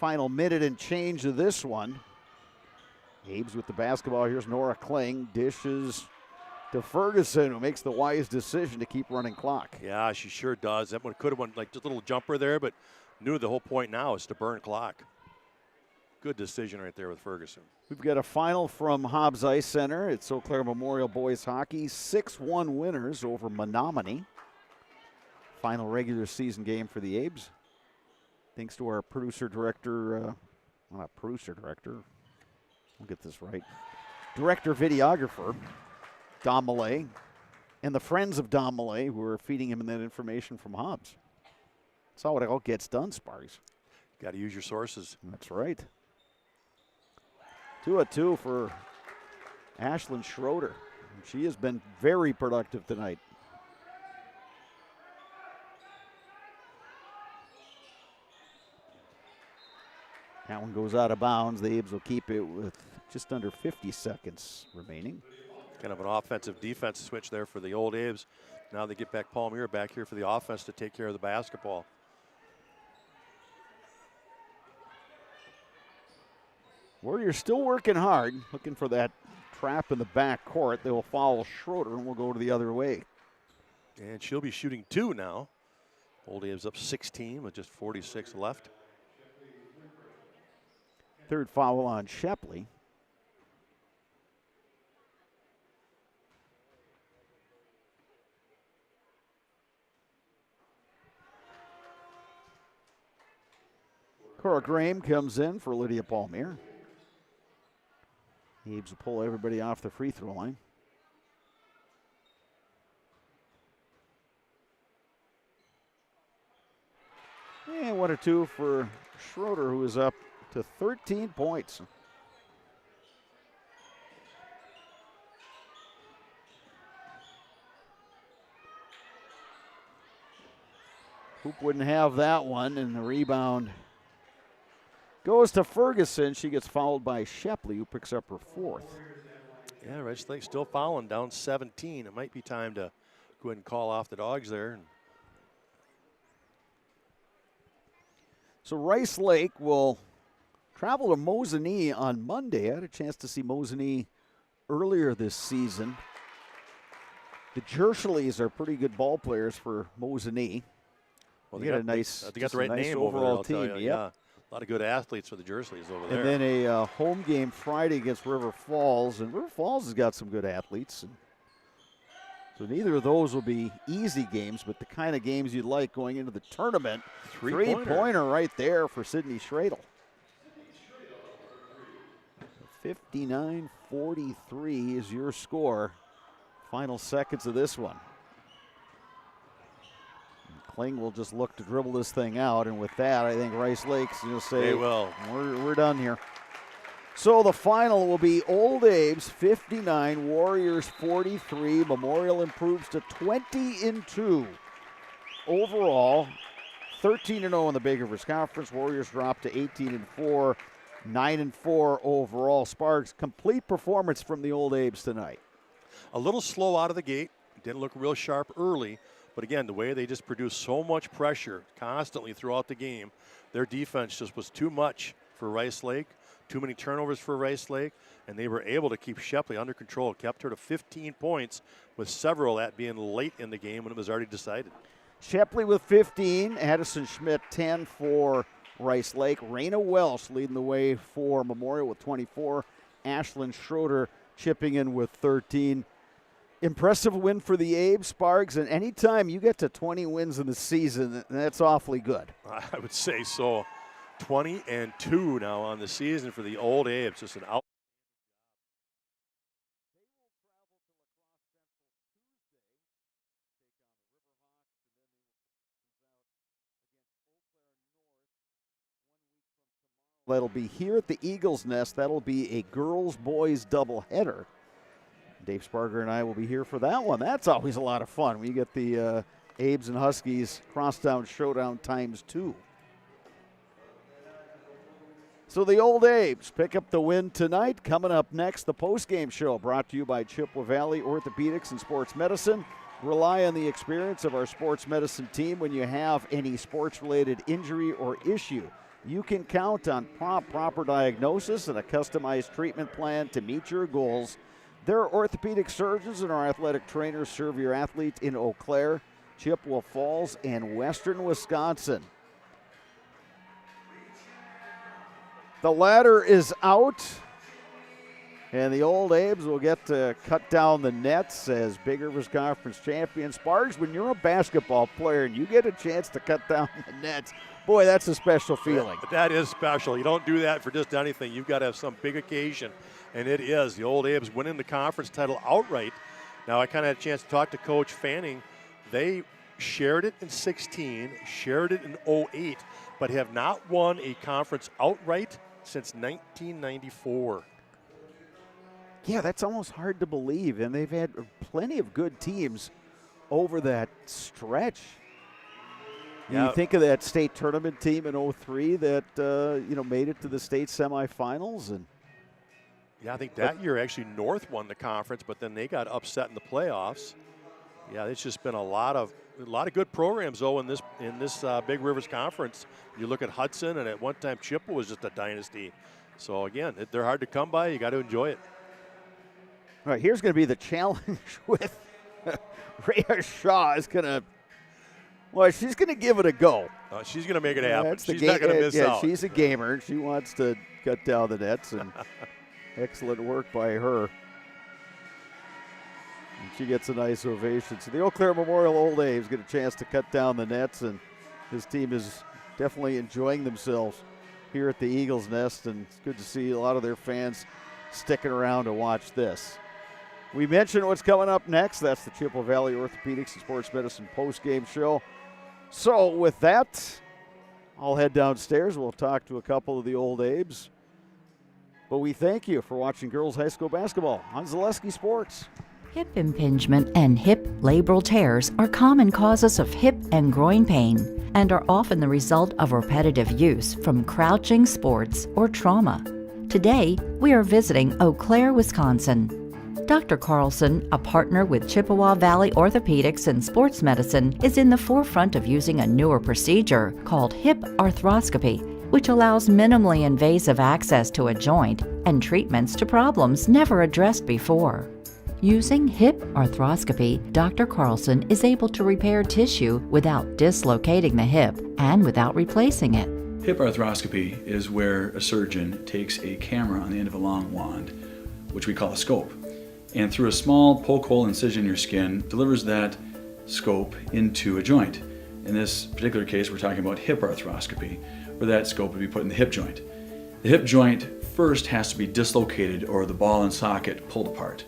Final minute and change of this one. Abe's with the basketball. Here's Nora Kling. Dishes to Ferguson, who makes the wise decision to keep running clock. Yeah, she sure does. That one could have went like just a little jumper there, but knew the whole point now is to burn clock. Good decision right there with Ferguson. We've got a final from Hobbs Ice Center. It's Eau Claire Memorial Boys Hockey. 6-1 winners over Menominee. Final regular season game for the Abes. Thanks to our producer-director, not producer-director, we'll get this right, director-videographer, Don Millay, and the friends of Don Millay who are feeding him that information from Hobbs. That's how it all gets done, Sparks. Got to use your sources. That's right. 2-2 for Ashlyn Schroeder. She has been very productive tonight. That one goes out of bounds. The Abes will keep it with just under 50 seconds remaining. Kind of an offensive-defense switch there for the Old Abes. Now they get back Palmyra back here for the offense to take care of the basketball. Warriors still working hard, looking for that trap in the back court. They will foul Schroeder and we'll go to the other way. And she'll be shooting 2 now. Old Abes up 16 with just 46 left. Third foul on Shepley. Cora Graham comes in for Lydia Palmier. Abes will pull everybody off the free throw line. And 1 or 2 for Schroeder, who is up to 13 points. Hoop wouldn't have that one, and the rebound goes to Ferguson. She gets fouled by Shepley, who picks up her 4th. Yeah, Rice Lake still fouling, down 17. It might be time to go ahead and call off the Dogs there. So Rice Lake will travel to Mosinee on Monday. I had a chance to see Mosinee earlier this season. The Jershleys are pretty good ball players for Mosinee. Well, they got a nice, they got the right nice name overall over there, team. Yeah, a lot of good athletes for the Jersleys over there. And then a home game Friday against River Falls, and River Falls has got some good athletes. And so neither of those will be easy games, but the kind of games you'd like going into the tournament. Three-pointer right there for Sydney Schradel. 59-43 is your score. Final seconds of this one. Kling will just look to dribble this thing out, and with that, I think Rice Lake's going to say, they will. We're done here. So the final will be Old Abes 59, Warriors 43. Memorial improves to 20-2 overall. 13-0 in the Big Rivers Conference. Warriors drop to 18-4, 9-4 overall. Sparks, complete performance from the Old Abes tonight. A little slow out of the gate. Didn't look real sharp early. But again, the way they just produced so much pressure constantly throughout the game, their defense just was too much for Rice Lake, too many turnovers for Rice Lake, and they were able to keep Shepley under control, kept her to 15 points, with several of that being late in the game when it was already decided. Shepley with 15, Addison Schmidt 10 for Rice Lake. Raina Welsh leading the way for Memorial with 24. Ashlyn Schroeder chipping in with 13. Impressive win for the Abes, Sparks, and anytime you get to 20 wins in the season, that's awfully good. I would say so. 20-2 now on the season for the Old Abes. Just an out. That'll be here at the Eagles Nest. That'll be a girls-boys doubleheader. Dave Sparger and I will be here for that one. That's always a lot of fun. We get the Abes and Huskies Crosstown Showdown ×2. So the Old Abes pick up the win tonight. Coming up next, the postgame show brought to you by Chippewa Valley Orthopedics and Sports Medicine. Rely on the experience of our sports medicine team when you have any sports-related injury or issue. You can count on proper diagnosis and a customized treatment plan to meet your goals. Their orthopedic surgeons and our athletic trainers serve your athletes in Eau Claire, Chippewa Falls, and western Wisconsin. The ladder is out, And the Old Abes will get to cut down the nets as Big Rivers Conference champions. Sparks, when you're a basketball player and you get a chance to cut down the nets, boy, that's a special feeling. That is special. You don't do that for just anything. You've got to have some big occasion, and it is. The Old Abes winning the conference title outright. Now, I kind of had a chance to talk to Coach Fanning. They shared it in 16, shared it in 08, but have not won a conference outright since 1994. Yeah, that's almost hard to believe, and they've had plenty of good teams over that stretch. Yeah. You think of that state tournament team in 03 that made it to the state semifinals, and yeah, I think that year actually North won the conference, but then they got upset in the playoffs. Yeah, it's just been a lot of good programs though in this Big Rivers Conference. You look at Hudson, and at one time Chippewa was just a dynasty. So again, they're hard to come by. You got to enjoy it. All right, here's going to be the challenge with Rhea Shaw is going to, well, she's going to give it a go. She's going to make it happen. She's not going to miss out. She's a gamer. She wants to cut down the nets, and excellent work by her. And she gets a nice ovation. So the Eau Claire Memorial Old A's get a chance to cut down the nets, and his team is definitely enjoying themselves here at the Eagles Nest, and it's good to see a lot of their fans sticking around to watch this. We mentioned what's coming up next. That's the Chippewa Valley Orthopedics and Sports Medicine post-game show. So with that, I'll head downstairs. We'll talk to a couple of the Old Abes. But we thank you for watching girls high school basketball on Zaleski Sports. Hip impingement and hip labral tears are common causes of hip and groin pain and are often the result of repetitive use from crouching sports or trauma. Today, we are visiting Eau Claire, Wisconsin. Dr. Carlson, a partner with Chippewa Valley Orthopedics and Sports Medicine, is in the forefront of using a newer procedure called hip arthroscopy, which allows minimally invasive access to a joint and treatments to problems never addressed before. Using hip arthroscopy, Dr. Carlson is able to repair tissue without dislocating the hip and without replacing it. Hip arthroscopy is where a surgeon takes a camera on the end of a long wand, which we call a scope, and through a small poke hole incision in your skin, delivers that scope into a joint. In this particular case, we're talking about hip arthroscopy, where that scope would be put in the hip joint. The hip joint first has to be dislocated or the ball and socket pulled apart.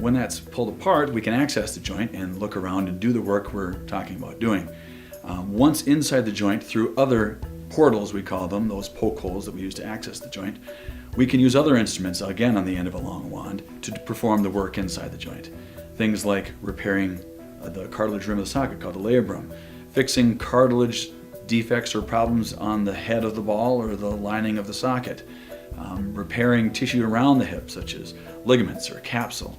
When that's pulled apart, we can access the joint and look around and do the work we're talking about doing. Once inside the joint, through other portals, we call them, those poke holes that we use to access the joint, we can use other instruments, again on the end of a long wand, to perform the work inside the joint. Things like repairing the cartilage rim of the socket, called a labrum, fixing cartilage defects or problems on the head of the ball or the lining of the socket, repairing tissue around the hip, such as ligaments or a capsule,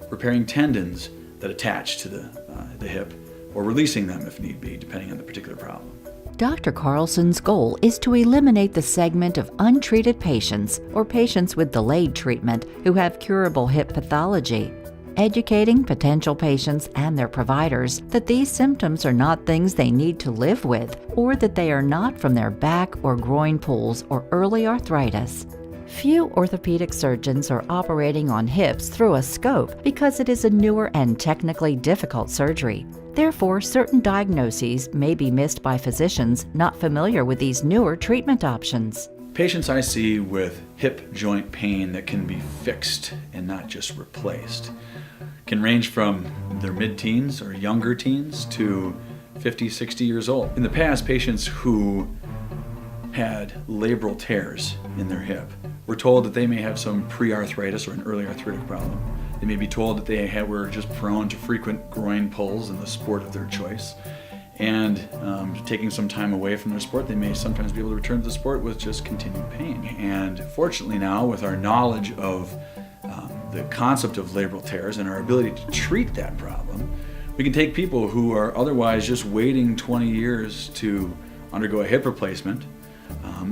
repairing tendons that attach to the hip, or releasing them if need be, depending on the particular problem. Dr. Carlson's goal is to eliminate the segment of untreated patients or patients with delayed treatment who have curable hip pathology, educating potential patients and their providers that these symptoms are not things they need to live with, or that they are not from their back or groin pulls or early arthritis. Few orthopedic surgeons are operating on hips through a scope because it is a newer and technically difficult surgery. Therefore, certain diagnoses may be missed by physicians not familiar with these newer treatment options. Patients I see with hip joint pain that can be fixed and not just replaced can range from their mid-teens or younger teens to 50, 60 years old. In the past, patients who had labral tears in their hip were told that they may have some pre-arthritis or an early arthritic problem. They may be told that they were just prone to frequent groin pulls in the sport of their choice. And taking some time away from their sport, they may sometimes be able to return to the sport with just continued pain. And fortunately now, with our knowledge of the concept of labral tears and our ability to treat that problem, we can take people who are otherwise just waiting 20 years to undergo a hip replacement,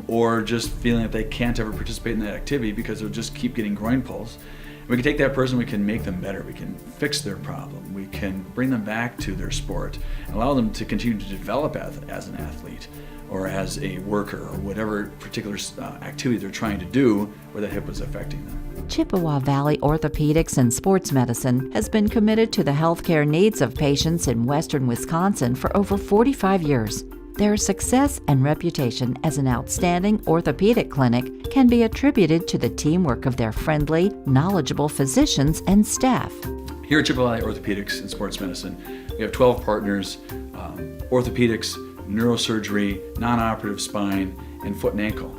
or just feeling that they can't ever participate in that activity because they'll just keep getting groin pulls. We can take that person, we can make them better, we can fix their problem, we can bring them back to their sport, and allow them to continue to develop as an athlete or as a worker or whatever particular activity they're trying to do where that hip was affecting them. Chippewa Valley Orthopedics and Sports Medicine has been committed to the healthcare needs of patients in western Wisconsin for over 45 years. Their success and reputation as an outstanding orthopedic clinic can be attributed to the teamwork of their friendly, knowledgeable physicians and staff. Here at Chippewa Valley Orthopedics and Sports Medicine, we have 12 partners, orthopedics, neurosurgery, non-operative spine, and foot and ankle.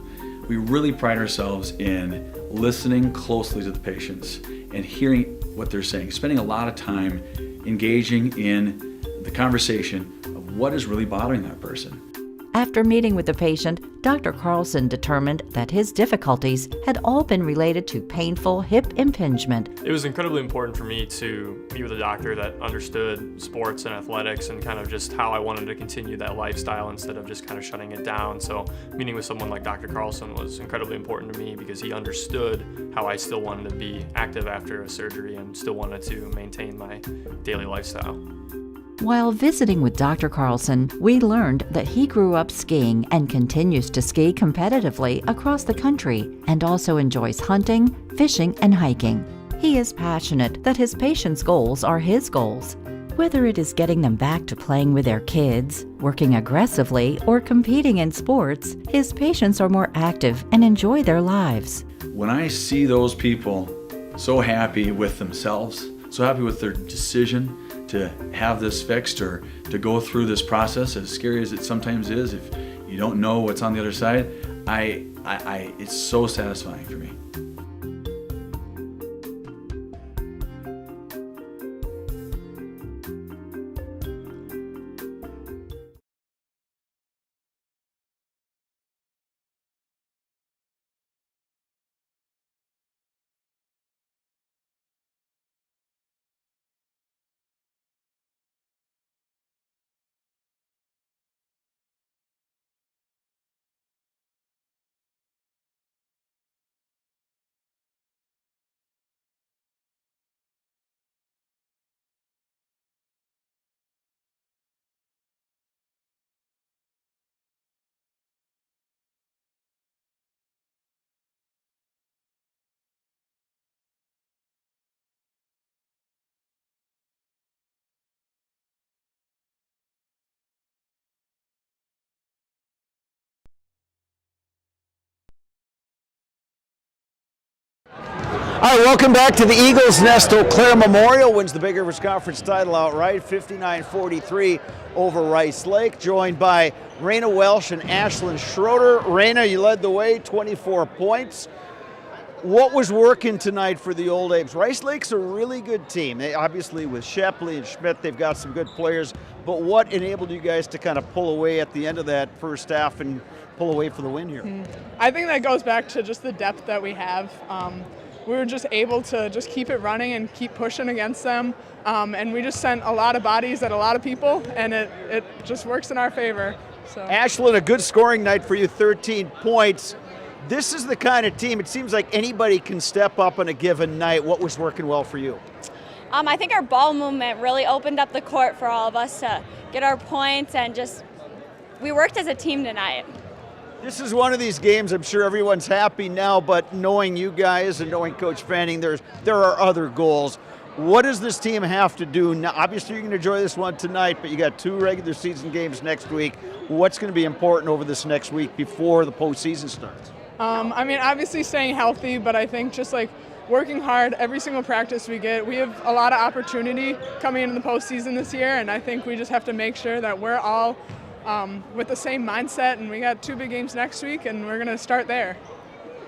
We really pride ourselves in listening closely to the patients and hearing what they're saying, spending a lot of time engaging in the conversation of what is really bothering that person. After meeting with the patient, Dr. Carlson determined that his difficulties had all been related to painful hip impingement. It was incredibly important for me to meet with a doctor that understood sports and athletics and kind of just how I wanted to continue that lifestyle instead of just kind of shutting it down. So meeting with someone like Dr. Carlson was incredibly important to me because he understood how I still wanted to be active after a surgery and still wanted to maintain my daily lifestyle. While visiting with Dr. Carlson, we learned that he grew up skiing and continues to ski competitively across the country and also enjoys hunting, fishing, and hiking. He is passionate that his patients' goals are his goals. Whether it is getting them back to playing with their kids, working aggressively, or competing in sports, his patients are more active and enjoy their lives. When I see those people so happy with themselves, so happy with their decision to have this fixed or to go through this process, as scary as it sometimes is, if you don't know what's on the other side, it's so satisfying for me. All right, welcome back to the Eagles Nest. Eau Claire Memorial wins the Big Rivers Conference title outright, 59-43 over Rice Lake, joined by Raina Welsh and Ashlyn Schroeder. Raina, you led the way, 24 points. What was working tonight for the Old Apes? Rice Lake's a really good team. They obviously, with Shepley and Schmidt, they've got some good players, but what enabled you guys to kind of pull away at the end of that first half and pull away for the win here? I think that goes back to just the depth that we have. We were just able to just keep it running and keep pushing against them. And we just sent a lot of bodies at a lot of people, and it just works in our favor. So. Ashlyn, a good scoring night for you, 13 points. This is the kind of team, it seems like anybody can step up on a given night. What was working well for you? I think our ball movement really opened up the court for all of us to get our points, and just we worked as a team tonight. This is one of these games, I'm sure everyone's happy now, but knowing you guys and knowing Coach Fanning, there are other goals. What does this team have to do? Now, obviously, you're going to enjoy this one tonight, but you got 2 regular season games next week. What's going to be important over this next week before the postseason starts? I mean, obviously staying healthy, but I think just like working hard every single practice we get. We have a lot of opportunity coming into the postseason this year, and I think we just have to make sure that we're all with the same mindset, and we got 2 big games next week, and we're going to start there.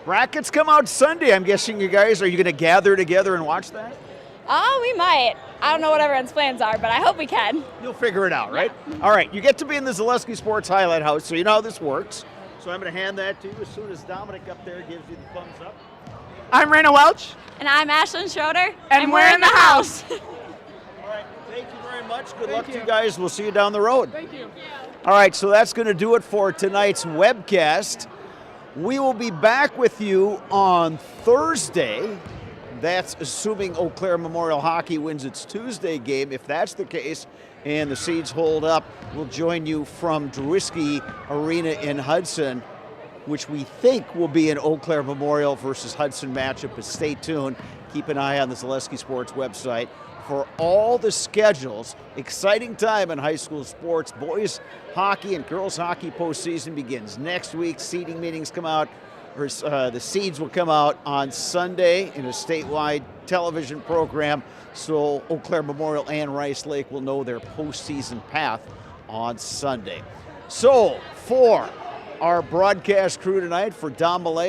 Brackets come out Sunday. I'm guessing you guys, are you going to gather together and watch that? We might. I don't know what everyone's plans are, but I hope we can. You'll figure it out, right? Yeah. All right, you get to be in the Zaleski Sports Highlight House, so you know how this works. So I'm going to hand that to you as soon as Dominic up there gives you the thumbs up. I'm Raina Welch. And I'm Ashlyn Schroeder. And we're in the house. All right, thank you very much. Good luck to you guys. We'll see you down the road. Thank you. All right, so that's going to do it for tonight's webcast. We will be back with you on Thursday That's assuming Eau Claire Memorial Hockey wins its Tuesday game. If that's the case and the seeds hold up, we'll join you from Druiski Arena in Hudson, which we think will be an Eau Claire Memorial versus Hudson matchup. But stay tuned. Keep an eye on the Zaleski Sports website for all the schedules. Exciting time in high school sports. Boys hockey and girls hockey postseason begins next week. Seeding meetings come out. The seeds will come out on Sunday in a statewide television program, so Eau Claire Memorial and Rice Lake will know their postseason path on Sunday. So, for our broadcast crew tonight, for Don Millay